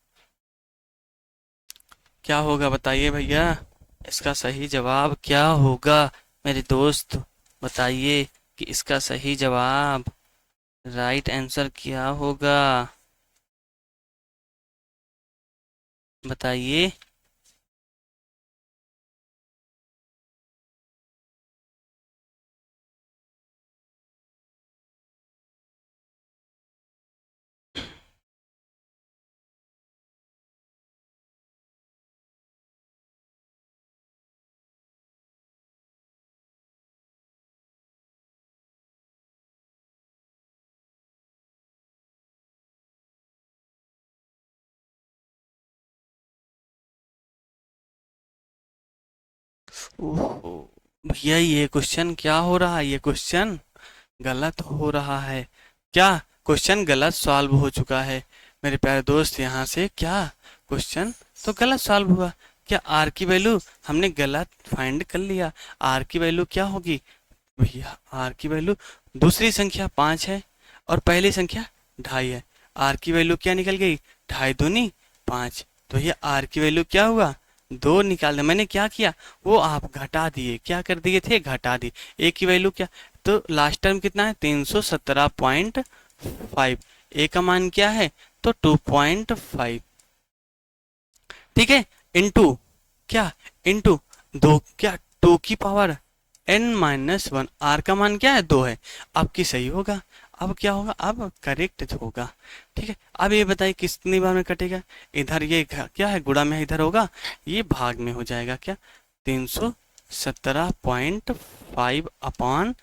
क्या होगा बताइए भैया, इसका सही जवाब क्या होगा मेरे दोस्त। बताइए कि इसका सही जवाब राइट आंसर क्या होगा। बताइए। ओहो भैया ये क्वेश्चन क्या हो रहा है, ये क्वेश्चन गलत हो रहा है। क्या क्वेश्चन गलत सॉल्व हो चुका है मेरे प्यारे दोस्त। यहाँ से क्या क्वेश्चन तो गलत सॉल्व हुआ। क्या आर की वैल्यू हमने गलत फाइंड कर लिया। आर की वैल्यू क्या होगी भैया, आर की वैल्यू दूसरी संख्या 5 है और पहली संख्या 2.5 है। आर की वैल्यू क्या निकल गई 2.5 दूनी 5। तो ये आर की वैल्यू क्या हुआ 2 निकालना। मैंने क्या किया वो आप घटा दिए, क्या कर दिए थे घटा दिए। ए की वैल्यू क्या, तो लास्ट टर्म कितना है 317.5। ए का मान क्या है तो 2.5। ठीक है। इनटू क्या इंटू दो, क्या टू की power n minus one, r का मान क्या है 2 है, आपकी सही होगा। अब क्या होगा, अब करेक्ट होगा। ठीक है, अब ये बताइए कितनी बार में कटेगा, इधर ये क्या है गुणा में इधर होगा, ये भाग में हो जाएगा, क्या 317.5 अपॉन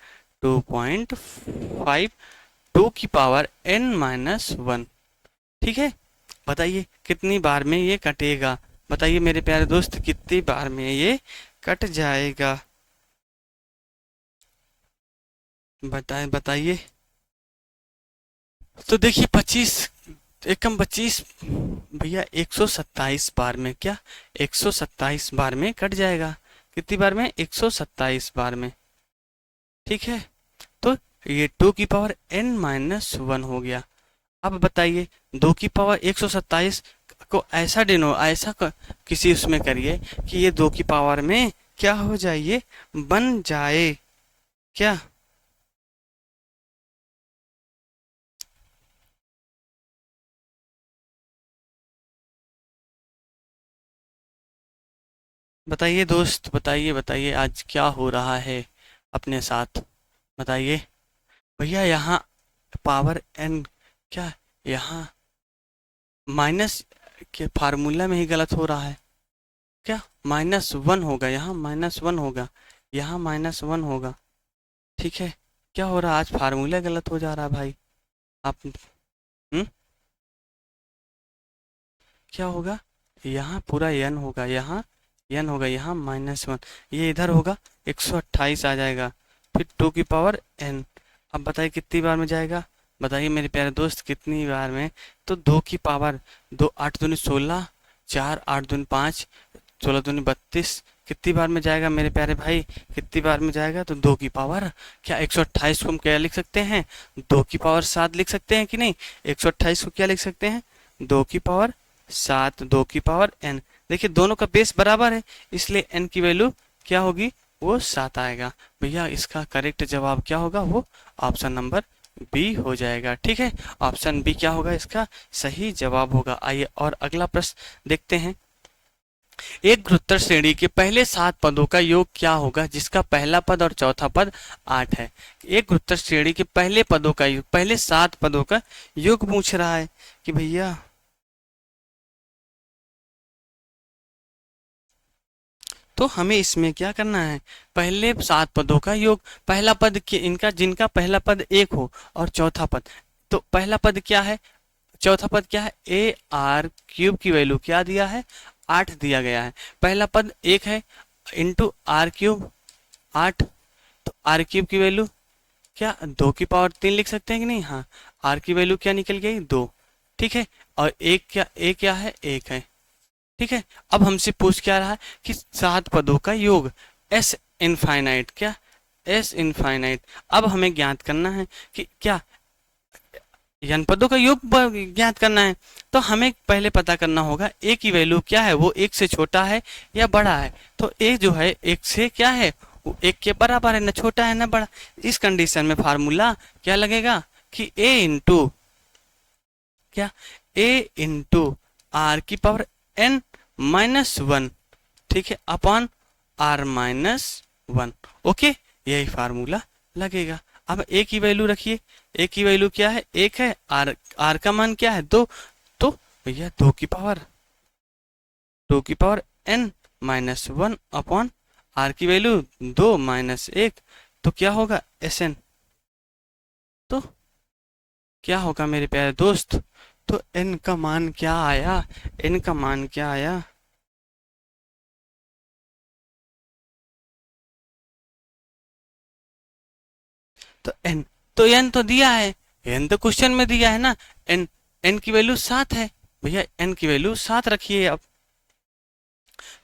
2.5, 2 की पावर n माइनस वन। ठीक है, बताइए कितनी बार में ये कटेगा, बताइए मेरे प्यारे दोस्त कितनी बार में ये कट जाएगा, बताइए। तो देखिए 25 एकम 25 भैया 127 बार में, क्या 127 बार में कट जाएगा, कितनी बार में 127 बार में। ठीक है, तो ये 2 की पावर n माइनस वन हो गया। अब बताइए 2 की पावर 127 को ऐसा किसी उसमें करिए कि ये 2 की पावर में क्या हो जाए, ये बन जाए, क्या बताइए दोस्त, बताइए बताइए आज क्या हो रहा है अपने साथ, बताइए। भैया यहाँ पावर n, क्या यहाँ माइनस के फार्मूला में ही गलत हो रहा है, क्या माइनस वन होगा, यहाँ माइनस वन होगा, यहाँ माइनस वन होगा। ठीक है, क्या हो रहा है आज फार्मूला गलत हो जा रहा है भाई, आप क्या होगा, यहाँ पूरा n होगा, यहाँ n होगा, यहाँ माइनस वन, ये इधर होगा 128 आ जाएगा, फिर 2 की पावर n। अब बताइए कितनी बार में जाएगा, बताइए मेरे प्यारे दोस्त कितनी बार में, तो 2 की पावर 2, 8 दूनी 16, 4 8 दूनी 5, 16 दूनी 32, कितनी बार में जाएगा मेरे प्यारे भाई, कितनी बार में जाएगा, तो 2 की पावर क्या 128 को हम क्या लिख सकते हैं, 2 की पावर 7 लिख सकते हैं कि नहीं, 128 को क्या लिख सकते हैं, 2 की पावर 7, 2 की पावर n। देखिए दोनों का बेस बराबर है, इसलिए n की वैल्यू क्या होगी, वो 7 आएगा। भैया इसका करेक्ट जवाब क्या होगा, वो ऑप्शन नंबर बी हो जाएगा। ठीक है, ऑप्शन बी क्या होगा, इसका सही जवाब होगा। आइए और अगला प्रश्न देखते हैं। एक गुरुत्तर श्रेणी के पहले 7 पदों का योग क्या होगा जिसका पहला पद और चौथा पद 8 है। एक गुरुत्तर श्रेणी के पहले पदों का योग, पहले 7 पदों का योग पूछ रहा है कि भैया, तो हमें इसमें क्या करना है, पहले 7 पदों का योग, पहला पद इनका जिनका पहला पद 1 हो और चौथा पद, तो पहला पद क्या है, चौथा पद क्या है, ए आर क्यूब की वैल्यू क्या दिया है, 8 दिया गया है। पहला पद 1 है इंटू आर क्यूब 8, तो आर क्यूब की वैल्यू क्या 2 की पावर 3 लिख सकते हैं कि नहीं, हाँ आर की वैल्यू क्या निकल गई 2। ठीक है, और एक क्या, ए क्या है 1 है। ठीक है, अब हमसे पूछ क्या रहा है कि 7 पदों का योग एस इनफाइनाइट, क्या एस इनफाइनाइट। अब हमें ज्ञात करना है कि क्या n पदों का योग ज्ञात करना है, तो हमें पहले पता करना होगा ए की वैल्यू क्या है, वो 1 से छोटा है या बड़ा है। तो ए जो है 1 से क्या है, वो 1 के बराबर है, ना छोटा है ना बड़ा। इस कंडीशन में फार्मूला क्या लगेगा कि ए इंटू क्या, ए इंटू आर की पावर n माइनस वन, ठीक है, upon r minus one. Okay, यही फार्मूला लगेगा। अब ए की वैल्यू रखिए, ए की वैल्यू क्या है 1 है, आर का मान क्या है 2, तो भैया 2 की power n minus one upon r की वैल्यू 2 माइनस 1, तो क्या होगा Sn। तो क्या होगा मेरे प्यारे दोस्त, तो n का मान क्या आया, n का मान क्या आया, तो n, तो n तो दिया है, n तो क्वेश्चन में दिया है ना, n की वैल्यू 7 है, भैया n की वैल्यू 7 रखिए। अब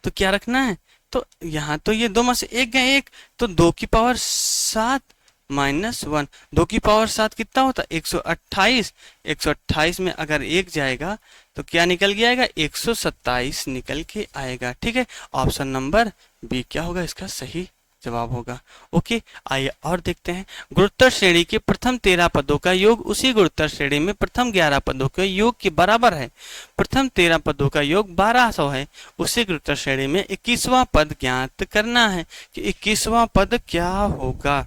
तो क्या रखना है, तो यहाँ तो ये 2 में से 1 गए 1, तो 2 की पावर 7 माइनस वन, 2 की पावर 7 कितना होता है 128, 128 में अगर 1 जाएगा तो क्या निकल के आएगा 127 निकल के आएगा। ठीक है, ऑप्शन नंबर बी क्या होगा इसका सही जवाब होगा। ओके, आइए और देखते हैं। गुणोत्तर श्रेणी के प्रथम 13 पदों का योग उसी गुणोत्तर श्रेणी में प्रथम 11 पदों के योग के बराबर है। प्रथम 13 पदों का योग 1200 है। उसी गुणोत्तर श्रेणी में 21वां पद ज्ञात करना है कि 21वां पद क्या होगा।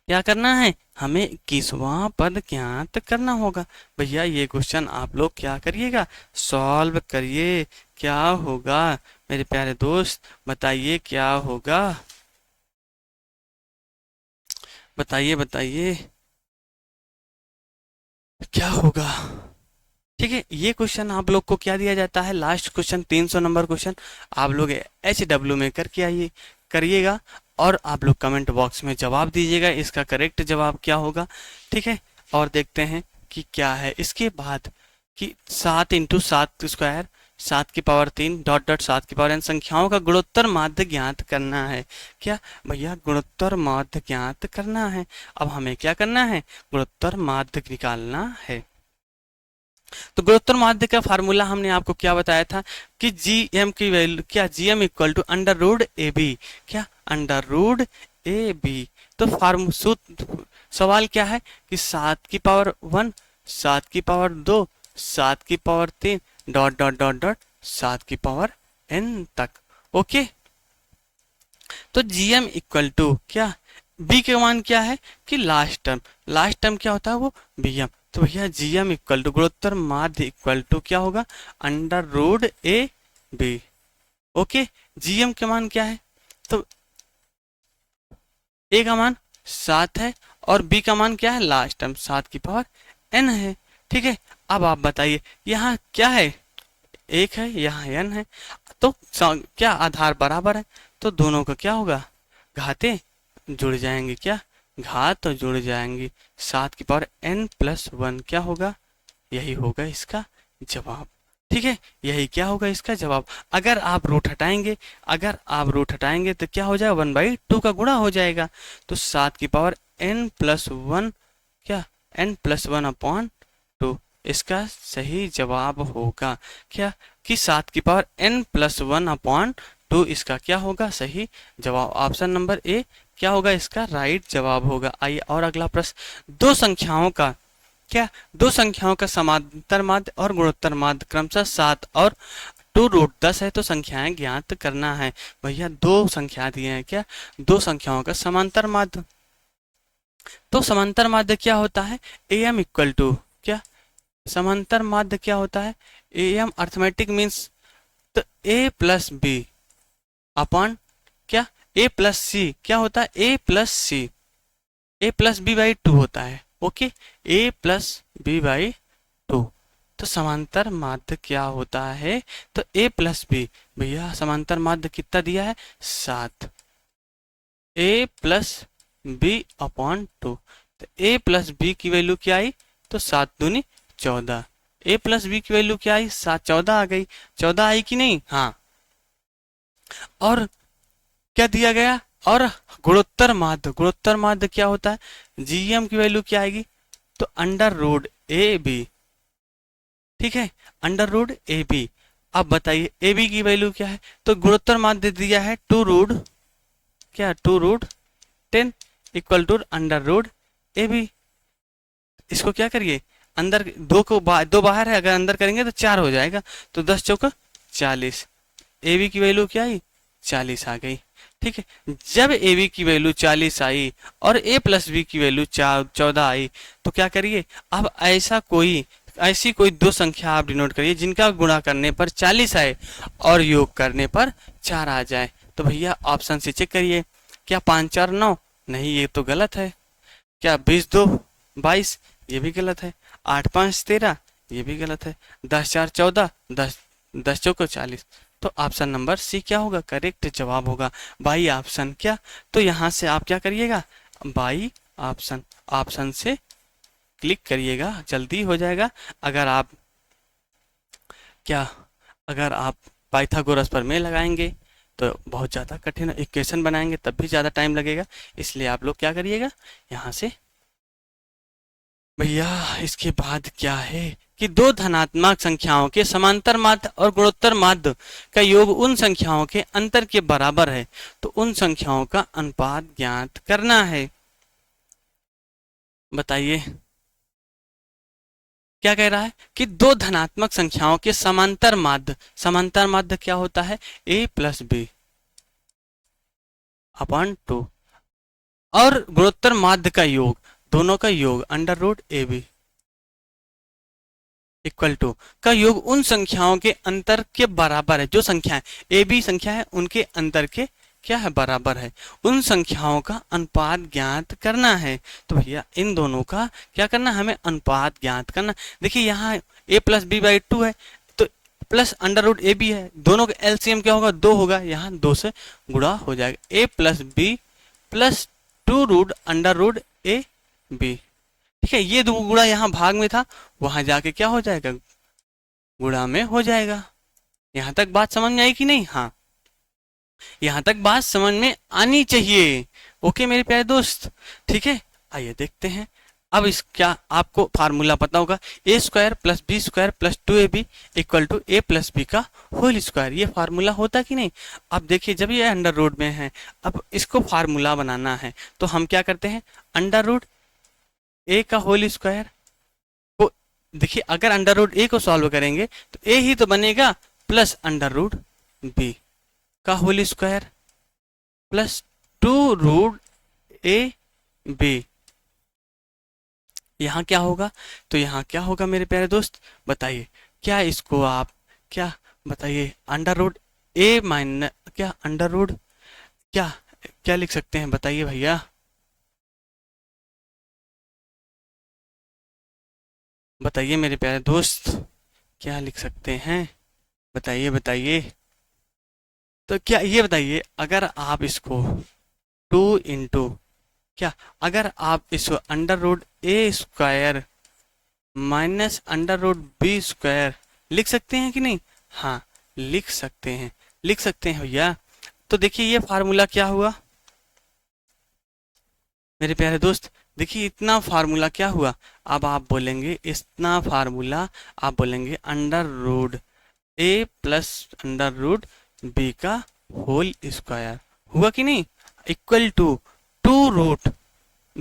क्या करना है, हमें 21वां पद ज्ञात करना होगा। भैया ये क्वेश्चन आप लोग क्या करिएगा, सॉल्व करिए। क्या होगा मेरे प्यारे दोस्त, बताइए क्या होगा, बताइए बताइए क्या होगा। ठीक है, ये क्वेश्चन आप लोग को क्या दिया जाता है, लास्ट क्वेश्चन 300 नंबर क्वेश्चन आप लोग HW में करके आइए, करिएगा और आप लोग कमेंट बॉक्स में जवाब दीजिएगा इसका करेक्ट जवाब क्या होगा। ठीक है, और देखते हैं कि क्या है इसके बाद कि 7 इंटू 7 स्क्वायर 7 की पावर 3 डॉट डॉट 7 की पावर n संख्याओं का गुणोत्तर माध्य ज्ञात करना है। क्या भैया, गुणोत्तर माध्य ज्ञात करना है। अब हमें क्या करना है, गुणोत्तर माध्य निकालना है। तो गुणोत्तर माध्य का फार्मूला हमने आपको क्या बताया था कि GM की वैल्यू क्या, GM equal to under root AB, क्या अंडर रूट AB। तो सवाल क्या है कि 7 की पावर 1 7 की पावर 2 7 की power 3 dot dot dot dot 7 की पावर n तक। ओके, तो GM इक्वल टू क्या, B का मान क्या है कि लास्ट टर्म क्या होता है वो BM। तो भैया GM इक्वल टू गुणोत्तर माध्य इक्वल टू क्या होगा, under root AB। Okay, GM का मान क्या है, तो A का मान 7 है और B का मान क्या है, लास्ट टर्म 7 की पावर n है। ठीक है, अब आप बताइए यहाँ क्या है, 1 है, यहाँ n है, तो क्या आधार बराबर है, तो दोनों का क्या होगा, घातें जुड़ जाएंगे, क्या घात तो जुड़ जाएंगी। 7 की पावर n प्लस 1 क्या होगा, यही होगा इसका जवाब। ठीक है, यही क्या होगा इसका जवाब। अगर आप रूट हटाएंगे तो क्या हो जाएगा, 1/2 का गुणा हो जाएगा। तो 7 की पावर n प्लस 1 क्या, n प्लस 1 अपॉन 2 इसका सही जवाब होगा। क्या कि 7 की पावर n प्लस 1 अपॉन 2 इसका क्या होगा सही जवाब। ऑप्शन नंबर ए क्या होगा इसका राइट जवाब होगा। आइए और अगला प्रश्न, दो संख्याओं का समांतर माध्य और गुणोत्तर माध्य क्रमशः 7 और 2√10 है, तो संख्याएं ज्ञात करना है। भैया दो संख्या दिए हैं, क्या दो संख्याओं का समांतर माध्य, तो समांतर माध्य क्या होता है, AM इक्वल टू क्या, समांतर माध्य क्या होता है, AM अर्थमेटिक मीन्स तो A प्लस B अपॉन क्या A प्लस C क्या होता है, A प्लस B बाई 2 होता है। Okay, A plus B by 2, तो समांतर माध्य क्या होता है, तो A प्लस B। भैया समांतर माध्य कितना दिया है, 7, A प्लस B अपॉन 2, तो A प्लस B की वैल्यू क्या आई, तो 7 दूनी 14, A प्लस B की वैल्यू क्या आई, 7 14 आ गई, 14 आई कि नहीं, हाँ। और क्या दिया गया, और गुणोत्तर माध्य क्या होता है, GM की वैल्यू क्या आएगी, तो अंडर रूट AB। ठीक है, अंडर रूट AB। अब बताइए AB की वैल्यू क्या है, तो गुणोत्तर माध्य दिया है 2√10 equal to under root AB। इसको क्या करिए, अंदर दो बाहर है, अगर अंदर करेंगे तो 4 हो जाएगा, तो 10 चौका 40, AB की वैल्यू क्या आई, 40 आ गई। ठीक है, जब AB की वैल्यू 40 आई और A प्लस B की वैल्यू 14 आई, तो क्या करिए, अब ऐसी कोई दो संख्या आप डिनोट करिए जिनका गुणा करने पर 40 आए और योग करने पर 4 आ जाए। तो भैया ऑप्शन से चेक करिए, क्या 5 4 9, नहीं ये तो गलत है। क्या 20 2 22, ये भी गलत है। 8 5 13, ये भी गलत है। 10 4 14, 10 चौको 40, तो ऑप्शन नंबर सी क्या होगा, करेक्ट जवाब होगा। बाई ऑप्शन क्या, तो यहाँ से आप क्या करिएगा, बाई ऑप्शन से क्लिक करिएगा, जल्दी हो जाएगा। अगर आप पाइथागोरस पर में लगाएंगे तो बहुत ज़्यादा कठिन इक्वेशन बनाएंगे तब भी ज़्यादा टाइम लगेगा, इसलिए आप लोग क्या करिएगा यहाँ से। भैया इसके बाद क्या है, कि दो धनात्मक संख्याओं के समांतर माध्य और गुणोत्तर माध्य का योग उन संख्याओं के अंतर के बराबर है, तो उन संख्याओं का अनुपात ज्ञात करना है। बताइए क्या कह रहा है कि दो धनात्मक संख्याओं के समांतर माध्य क्या होता है, a प्लस बी अपॉन 2, और गुणोत्तर माध्य का योग, दोनों का योग under root a b equal to का योग उन संख्याओं के अंतर के बराबर है। जो संख्याएं ए बी संख्या है उनके अंतर के क्या है, बराबर है। उन संख्याओं का अनुपात ज्ञात करना है। तो भैया इन दोनों का क्या करना, हमें अनुपात ज्ञात करना। देखिए यहाँ a प्लस बी बाई 2 है, तो plus under root a b है, दोनों का एलसीएम क्या होगा, 2 होगा, यहाँ 2 से गुणा हो जाएगा। a plus b plus 2 root under root a b, ठीक है। ये दो गुणा यहाँ भाग में था, वहां जाके क्या हो जाएगा, गुणा में हो जाएगा। यहां तक बात समझ में आई कि नहीं? हाँ, यहां तक बात समझ में आनी चाहिए। ओके मेरे प्यारे दोस्त, ठीक है। आइए देखते हैं अब इस क्या आपको फार्मूला पता होगा, A square plus B square plus 2ab equal to A plus B का होल स्क्वायर। ये फार्मूला होता कि नहीं? अब देखिए जब ये अंडर रूट में है, अब इसको फार्मूला बनाना है तो हम क्या करते हैं, अंडर रूट ए का होल स्क्वायर को, देखिए अगर अंडर रूट ए को सॉल्व करेंगे तो ए ही तो बनेगा, प्लस अंडर रूट बी का whole square plus 2 root a b. यहां क्या होगा, तो यहां क्या होगा मेरे प्यारे दोस्त, बताइए क्या इसको आप क्या बताइए, अंडर रूट ए माइनस क्या अंडर रूट क्या क्या लिख सकते हैं, बताइए भैया, बताइए मेरे प्यारे दोस्त क्या लिख सकते हैं, बताइए बताइए। तो क्या ये बताइए, अगर आप इसको 2 इंटू क्या, अगर आप इसको under root A square minus under root B square लिख सकते हैं कि नहीं? हाँ लिख सकते हैं, लिख सकते हैं भैया। तो देखिए ये फार्मूला क्या हुआ मेरे प्यारे दोस्त, देखिए इतना फार्मूला क्या हुआ। अब आप बोलेंगे इतना फार्मूला, आप बोलेंगे अंडर रूट ए प्लस अंडर रूट बी का होल स्क्वायर हुआ कि नहीं, इक्वल टू 2 रूट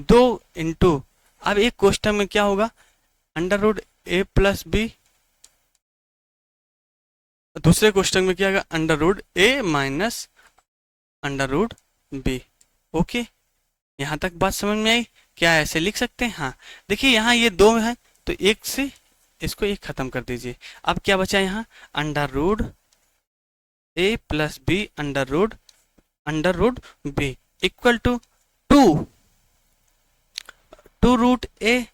2 इंटू, अब एक क्वेश्चन में क्या होगा, अंडर रूट ए प्लस बी, दूसरे क्वेश्चन में क्या होगा, अंडर रूट ए minus under root B. Okay यहां तक बात समझ में आई? क्या ऐसे लिख सकते हैं? हाँ देखिए यहाँ ये 2 है तो एक से इसको एक खत्म कर दीजिए। अब क्या बचा यहाँ, under root A plus b under root b equal to 2 root A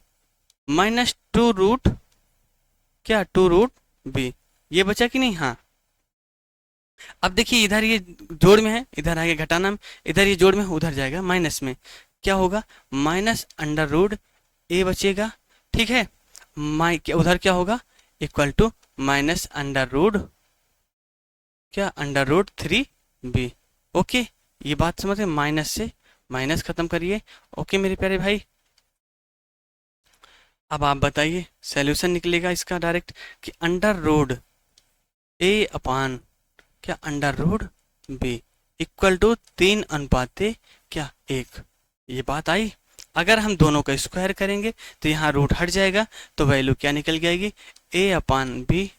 minus 2 root क्या 2 रूट बी, ये बचा कि नहीं? हाँ अब देखिए इधर ये जोड़ में है, इधर आगे घटाना में, इधर ये जोड़ में उधर जाएगा माइनस में, क्या होगा, माइनस अंडर रूट ए बचेगा, ठीक है। उधर क्या होगा, equal to minus under root क्या अंडर रूट 3b। ओके ये बात समझे, माइनस से माइनस खत्म करिए। ओके मेरे प्यारे भाई, अब आप बताइए सॉल्यूशन निकलेगा इसका डायरेक्ट कि अंडर रूट ए अपान क्या under root b equal to 3 अनुपाते क्या 1। ये बात आई। अगर हम दोनों का स्क्वायर करेंगे तो यहाँ रूट हट जाएगा, तो वैल्यू क्या निकल जाएगी, ए अपान बी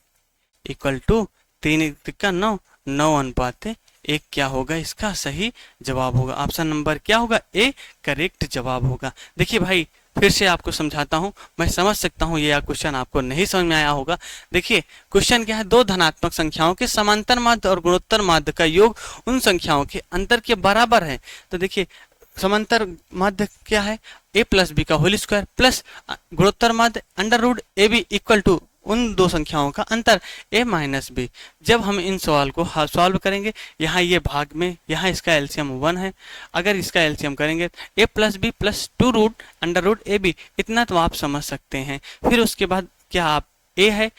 इक्वल टू 3 का 9 अनुपाते 1 क्या होगा, इसका सही जवाब होगा। ऑप्शन नंबर क्या होगा, ए करेक्ट जवाब होगा। देखिए भाई फिर से आपको समझाता हूं, मैं समझ सकता हूं ये क्वेश्चन आपको नहीं समझ में आया होगा। देखिए क्वेश्चन क्या है, दो धनात्मक संख्याओं के समांतर माध्य और गुणोत्तर माध्य का योग उन संख्याओं के अंतर के बराबर है। तो देखिए समांतर माध्य क्या है, ए प्लस बी का होल स्क्वायर प्लस गुणोत्तर माध्य under root a b equal to उन दो संख्याओं का अंतर a माइनस बी। जब हम इन सवाल को सॉल्व करेंगे, यहाँ ये भाग में यहाँ इसका एलसीएम 1 है, अगर इसका एलसीएम करेंगे a plus b plus 2 root under root a b, इतना तो आप समझ सकते हैं। फिर उसके बाद क्या आप a है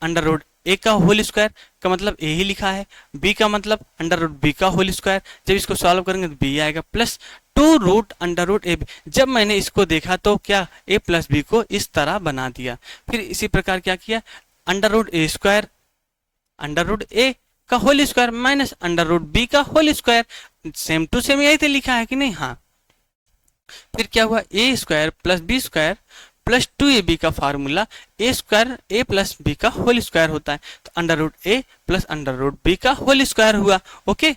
अंडर रूट ए का होल स्क्वायर का मतलब ए ही लिखा है, बी का मतलब अंडर रूट बी का होल स्क्वायर, जब इसको सॉल्व करेंगे तो बी आएगा प्लस 2√√ab। जब मैंने इसको देखा तो क्या a प्लस बी को इस तरह बना दिया। फिर इसी प्रकार क्या किया, under root A square under root A का whole square minus under root B का whole square, same to same यही तो लिखा है कि नहीं। हाँ, फिर क्या हुआ, A square plus B square plus 2ab का formula A square A plus B का होल स्क्वायर होता है, तो अंडर रूट ए प्लस अंडर रूट बी का होल स्क्वायर हुआ। Okay,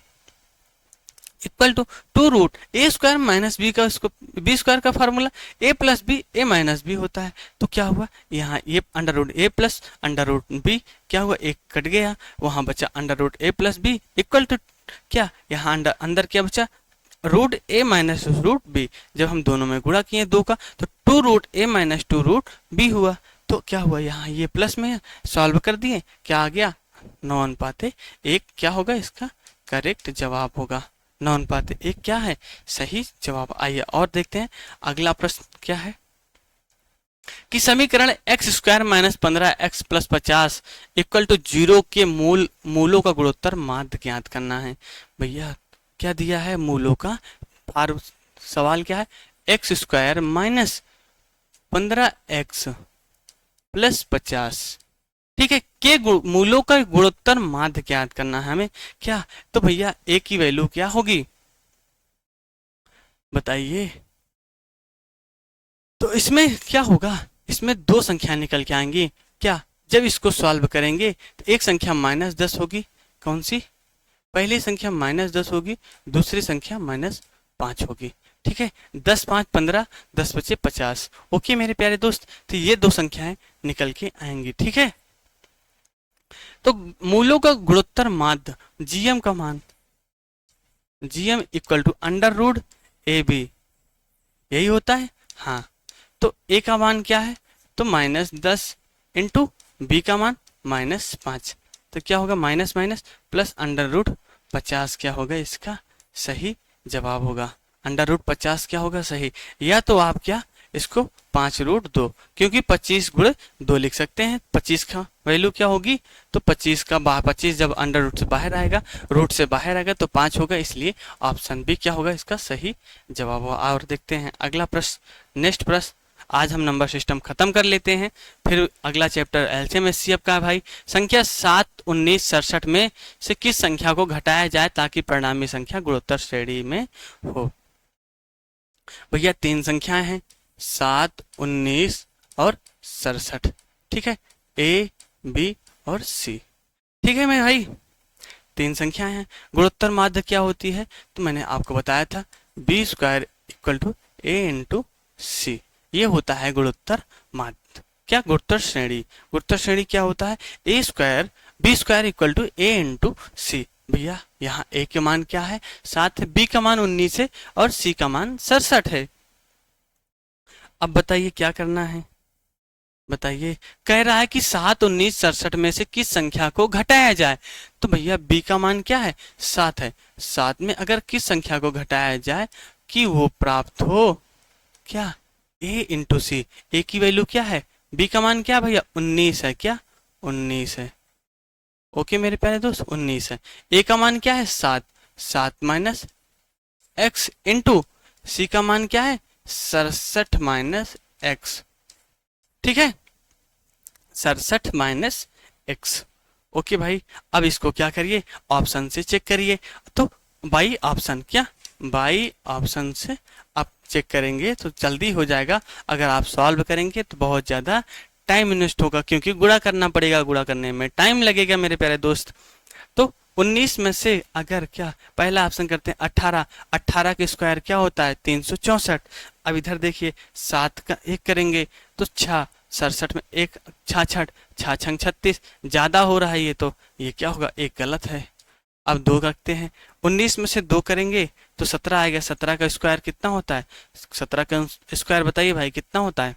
equal to 2 root A square minus B का B square का formula A plus B A minus B होता है। तो क्या हुआ, यहाँ ये अंडर रूट ए प्लस अंडर रूट बी क्या हुआ, एक कट गया, वहां बचा under root A plus b equal to क्या, यहाँ अंदर क्या बचा, रूट ए माइनस रूट बी। जब हम दोनों में गुणा किए दो का तो 2 रूट ए माइनस 2 रूट बी हुआ। तो क्या हुआ, यहाँ ये प्लस में सॉल्व कर दिए, क्या आ गया, 9:1। क्या होगा इसका करेक्ट जवाब होगा, 9:1 क्या है सही जवाब। आइए और देखते हैं अगला प्रश्न क्या है कि समीकरण x square minus 15x plus 50 equal to 0 के मूलों का गुणोत्तर माध्य ज्ञात करना है। भैया क्या दिया है, मूलों का सवाल क्या है, x square minus 15x plus 50, ठीक है, के मूलों का गुणोत्तर माध्य ज्ञात करना है हमें। क्या, तो भैया ए की वैल्यू क्या होगी बताइए। तो इसमें क्या होगा, इसमें दो संख्या निकल के आएंगी। क्या, जब इसको सॉल्व करेंगे तो एक संख्या -10 होगी, कौन सी, पहली संख्या -10 होगी, दूसरी संख्या -5 होगी। ठीक है, 10 5 15, 10 बचे 50। ओके मेरे प्यारे दोस्त, तो ये दो संख्याएं निकल के आएंगी। ठीक है, तो मूलों का गुणोत्तर माध्य जीएम का मान, GM equal to under root a b, यही होता है। हाँ, तो ए का मान क्या है, तो -10 इंटू बी का मान -5, तो क्या होगा minus minus plus under root 50 क्या होगा इसका सही जवाब होगा। अंडर रूट 50 क्या होगा सही, या तो आप क्या इसको 5√2, क्योंकि 25 गुणे 2 लिख सकते हैं। 25 का वैल्यू क्या होगी, तो 25 का 25 जब अंडर रूट से बाहर आएगा, रूट से बाहर आएगा तो 5 होगा, इसलिए ऑप्शन बी क्या होगा इसका सही जवाब होगा। और देखते हैं अगला प्रश्न, नेक्स्ट प्रश्न। आज हम नंबर सिस्टम खत्म कर लेते हैं, फिर अगला चैप्टर एलसीएम एचसीएफ का भाई। संख्या 7 19 67 में से किस संख्या को घटाया जाए ताकि परिणामी संख्या गुणोत्तर श्रेणी में हो। भैया 3 संख्याएं हैं, 7 19 और 67। ठीक है, ए बी और सी। ठीक है मेरे भाई, 3 संख्याएं हैं, गुणोत्तर माध्य क्या होती है, तो मैंने आपको बताया था B square equal to A into C, ये होता है गुणोत्तर माध्य। क्या, गुणोत्तर श्रेणी, गुणोत्तर श्रेणी क्या होता है, A square B square equal to A into C. भैया यहाँ ए के मान क्या है 7 है, बी का मान 19 है और सी का मान 67 है। अब बताइए क्या करना है, बताइए, कह रहा है कि 7 19 67 में से किस संख्या को घटाया जाए। तो भैया बी का मान क्या है 7 है, 7 में अगर किस संख्या को घटाया जाए कि वो प्राप्त हो क्या, ए इंटू सी। ए की वैल्यू क्या है, बी का मान क्या भैया 19 है, क्या 19 है। ओके मेरे प्यारे दोस्त 19 है। ए का मान क्या है 7, 7 माइनस एक्स इंटू सी का मान क्या है 67 माइनस एक्स। ठीक है, 67 माइनस एक्स। ओके भाई, अब इसको क्या करिए, ऑप्शन से चेक करिए। तो बाई ऑप्शन, क्या बाई ऑप्शन से आप चेक करेंगे तो जल्दी हो जाएगा। अगर आप सॉल्व करेंगे तो बहुत ज़्यादा टाइम इन्वेस्ट होगा, क्योंकि गुणा करना पड़ेगा, गुणा करने में टाइम लगेगा मेरे प्यारे दोस्त। तो 19 में से अगर क्या, पहला ऑप्शन करते हैं 18, 18 के स्क्वायर क्या होता है 364। अब इधर देखिए 7 का 1 करेंगे तो 6, 67 में 1 66, 6 छंग 36, ज़्यादा हो रहा है ये, तो ये क्या होगा, एक गलत है। अब 2 रखते हैं, 19 में से 2 करेंगे तो 17 आएगा। 17 का स्क्वायर कितना होता है, 17 का स्क्वायर बताइए भाई कितना होता है,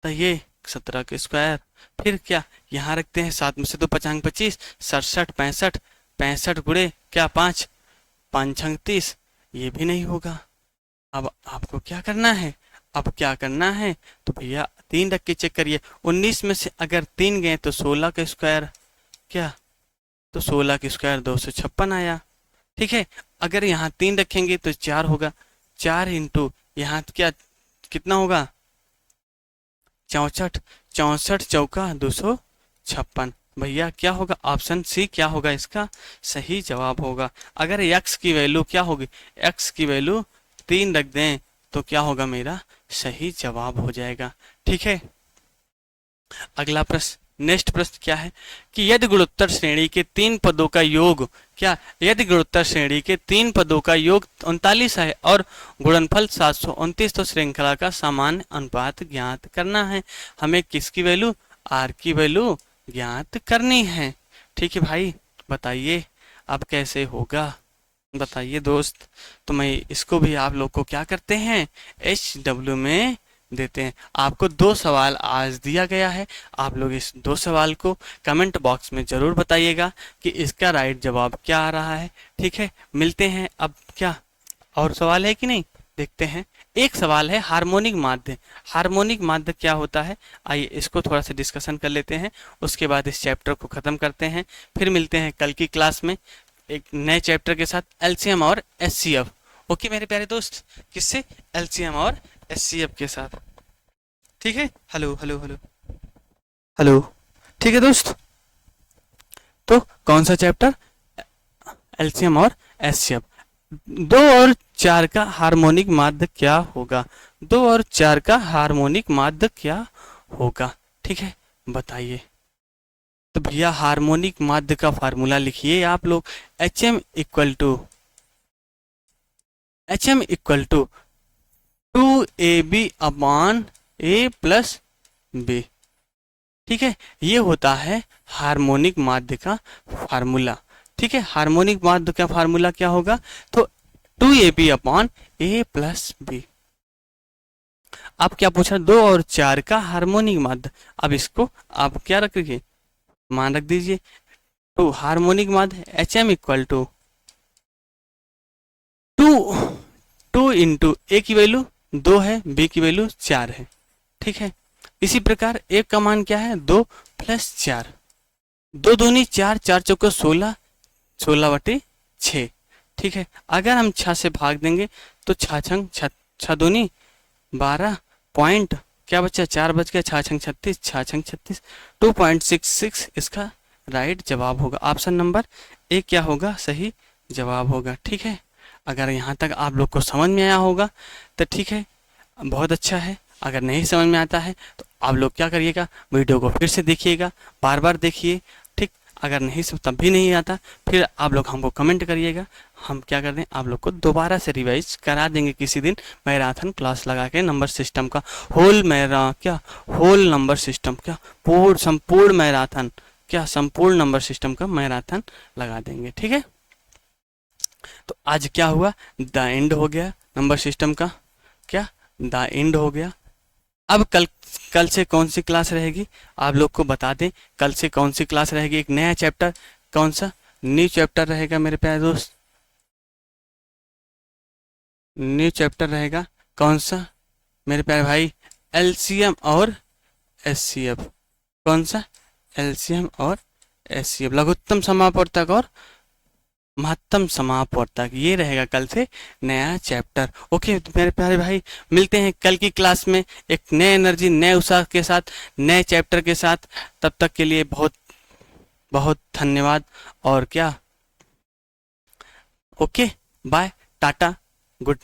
बताइए 17 का स्क्वायर। फिर क्या, यहाँ रखते हैं 7 में से 2 5 25, 67 65, 65 गुणे क्या 5, 5 छंग 30, ये भी नहीं होगा। अब आपको क्या करना है, अब क्या करना है, तो भैया 3 रख के चेक करिए। 19 में से अगर 3 गए तो 16 का स्क्वायर, क्या, तो 16 का स्क्वायर 256 आया। ठीक है, अगर यहाँ 3 रखेंगे तो 4 होगा, 4 इंटू यहाँ क्या कितना होगा, 64, 64 चौका 256। भैया क्या होगा, ऑप्शन सी क्या होगा इसका सही जवाब होगा। अगर x की वैल्यू क्या होगी, x की वैल्यू 3 रख दें तो क्या होगा, मेरा सही जवाब हो जाएगा। ठीक है, अगला प्रश्न, नेक्स्ट प्रश्न क्या है कि यदि गुणोत्तर श्रेणी के 3 पदों का योग, क्या, यदि गुणोत्तर श्रेणी के 3 पदों का योग 39 है और गुणनफल 729, तो श्रृंखला का सामान्य अनुपात ज्ञात करना है। हमें किसकी वैल्यू, आर की वैल्यू ज्ञात करनी है। ठीक है भाई, बताइए अब कैसे होगा, बताइए दोस्त। तो मैं इसको भी आप लोग को क्या करते हैं, HW में देते हैं। आपको 2 सवाल आज दिया गया है, आप लोग इस 2 सवाल को कमेंट बॉक्स में जरूर बताइएगा कि इसका राइट जवाब क्या आ रहा है। ठीक है, मिलते हैं। अब क्या और सवाल है कि नहीं, देखते हैं। एक सवाल है हार्मोनिक माध्य। हार्मोनिक माध्य क्या होता है, आइए इसको थोड़ा सा डिस्कशन कर लेते हैं, उसके बाद इस चैप्टर को खत्म करते हैं। फिर मिलते हैं कल की क्लास में एक नए चैप्टर के साथ, एलसीएम और एचसीएफ। ओके मेरे प्यारे दोस्त, किससे, एलसीएम और एचसीएफ के साथ। ठीक है, हेलो हेलो हेलो हेलो, ठीक है दोस्त। तो कौन सा चैप्टर, एलसीएम और एचसीएफ। 2 और 4 का हार्मोनिक माध्य क्या होगा, 2 और 4 का हार्मोनिक माध्य क्या होगा। ठीक है, बताइए। तो भैया हार्मोनिक माध्य का फार्मूला लिखिए आप लोग, HM equal to 2AB upon A plus B। ठीक है, ये होता है हार्मोनिक माध्य का फार्मूला। ठीक है, हार्मोनिक माध्य का फार्मूला क्या होगा, तो 2AB upon A plus B। अब क्या पूछा, 2 और 4 का हार्मोनिक माध्य। अब इसको आप क्या रखिए, मान रख दीजिए। तो हार्मोनिक माध्य HM इक्वल टू 2 इंटू ए की वैल्यू 2 है, बी की वैल्यू 4 है। ठीक है, इसी प्रकार एक का मान क्या है, 2 प्लस 4, 2 दूनी 4, 4 चौका 16, 16/6। ठीक है, अगर हम 6 से भाग देंगे तो 6 दूनी 12 पॉइंट, क्या बचा, 4 बच गया, 6 36, 6 36, 2.66 इसका राइट जवाब होगा। ऑप्शन नंबर ए क्या होगा, सही जवाब होगा। ठीक है, अगर यहाँ तक आप लोग को समझ में आया होगा तो ठीक है, बहुत अच्छा है। अगर नहीं समझ में आता है तो आप लोग क्या करिएगा, वीडियो को फिर से देखिएगा, बार बार देखिए। ठीक, अगर नहीं सब तब भी नहीं आता, फिर आप लोग हमको कमेंट करिएगा, हम क्या कर दें, आप लोग को दोबारा से रिवाइज करा देंगे किसी दिन, मैराथन क्लास लगा के नंबर सिस्टम का, होल नंबर सिस्टम, क्या पूर्ण संपूर्ण मैराथन, क्या संपूर्ण नंबर सिस्टम का मैराथन लगा देंगे। ठीक है, तो आज क्या हुआ, द एंड हो गया नंबर सिस्टम का, क्या द एंड हो गया। अब कल से कौन सी क्लास रहेगी, आप लोग को बता दें, कल से कौन सी क्लास रहेगी, एक नया चैप्टर, कौन सा न्यू चैप्टर रहेगा मेरे प्यारे दोस्त, न्यू चैप्टर रहेगा कौन सा मेरे प्यारे भाई, एलसीएम और एचसीएफ। कौन सा, एलसीएम और एचसीएफ, लघुत्तम समापवर्तक और महत्तम समापवर्तक, ये रहेगा कल से नया चैप्टर। ओके मेरे प्यारे भाई, मिलते हैं कल की क्लास में एक नए एनर्जी, नए उत्साह के साथ, नए चैप्टर के साथ। तब तक के लिए बहुत बहुत धन्यवाद। और क्या, ओके बाय, टाटा, गुड।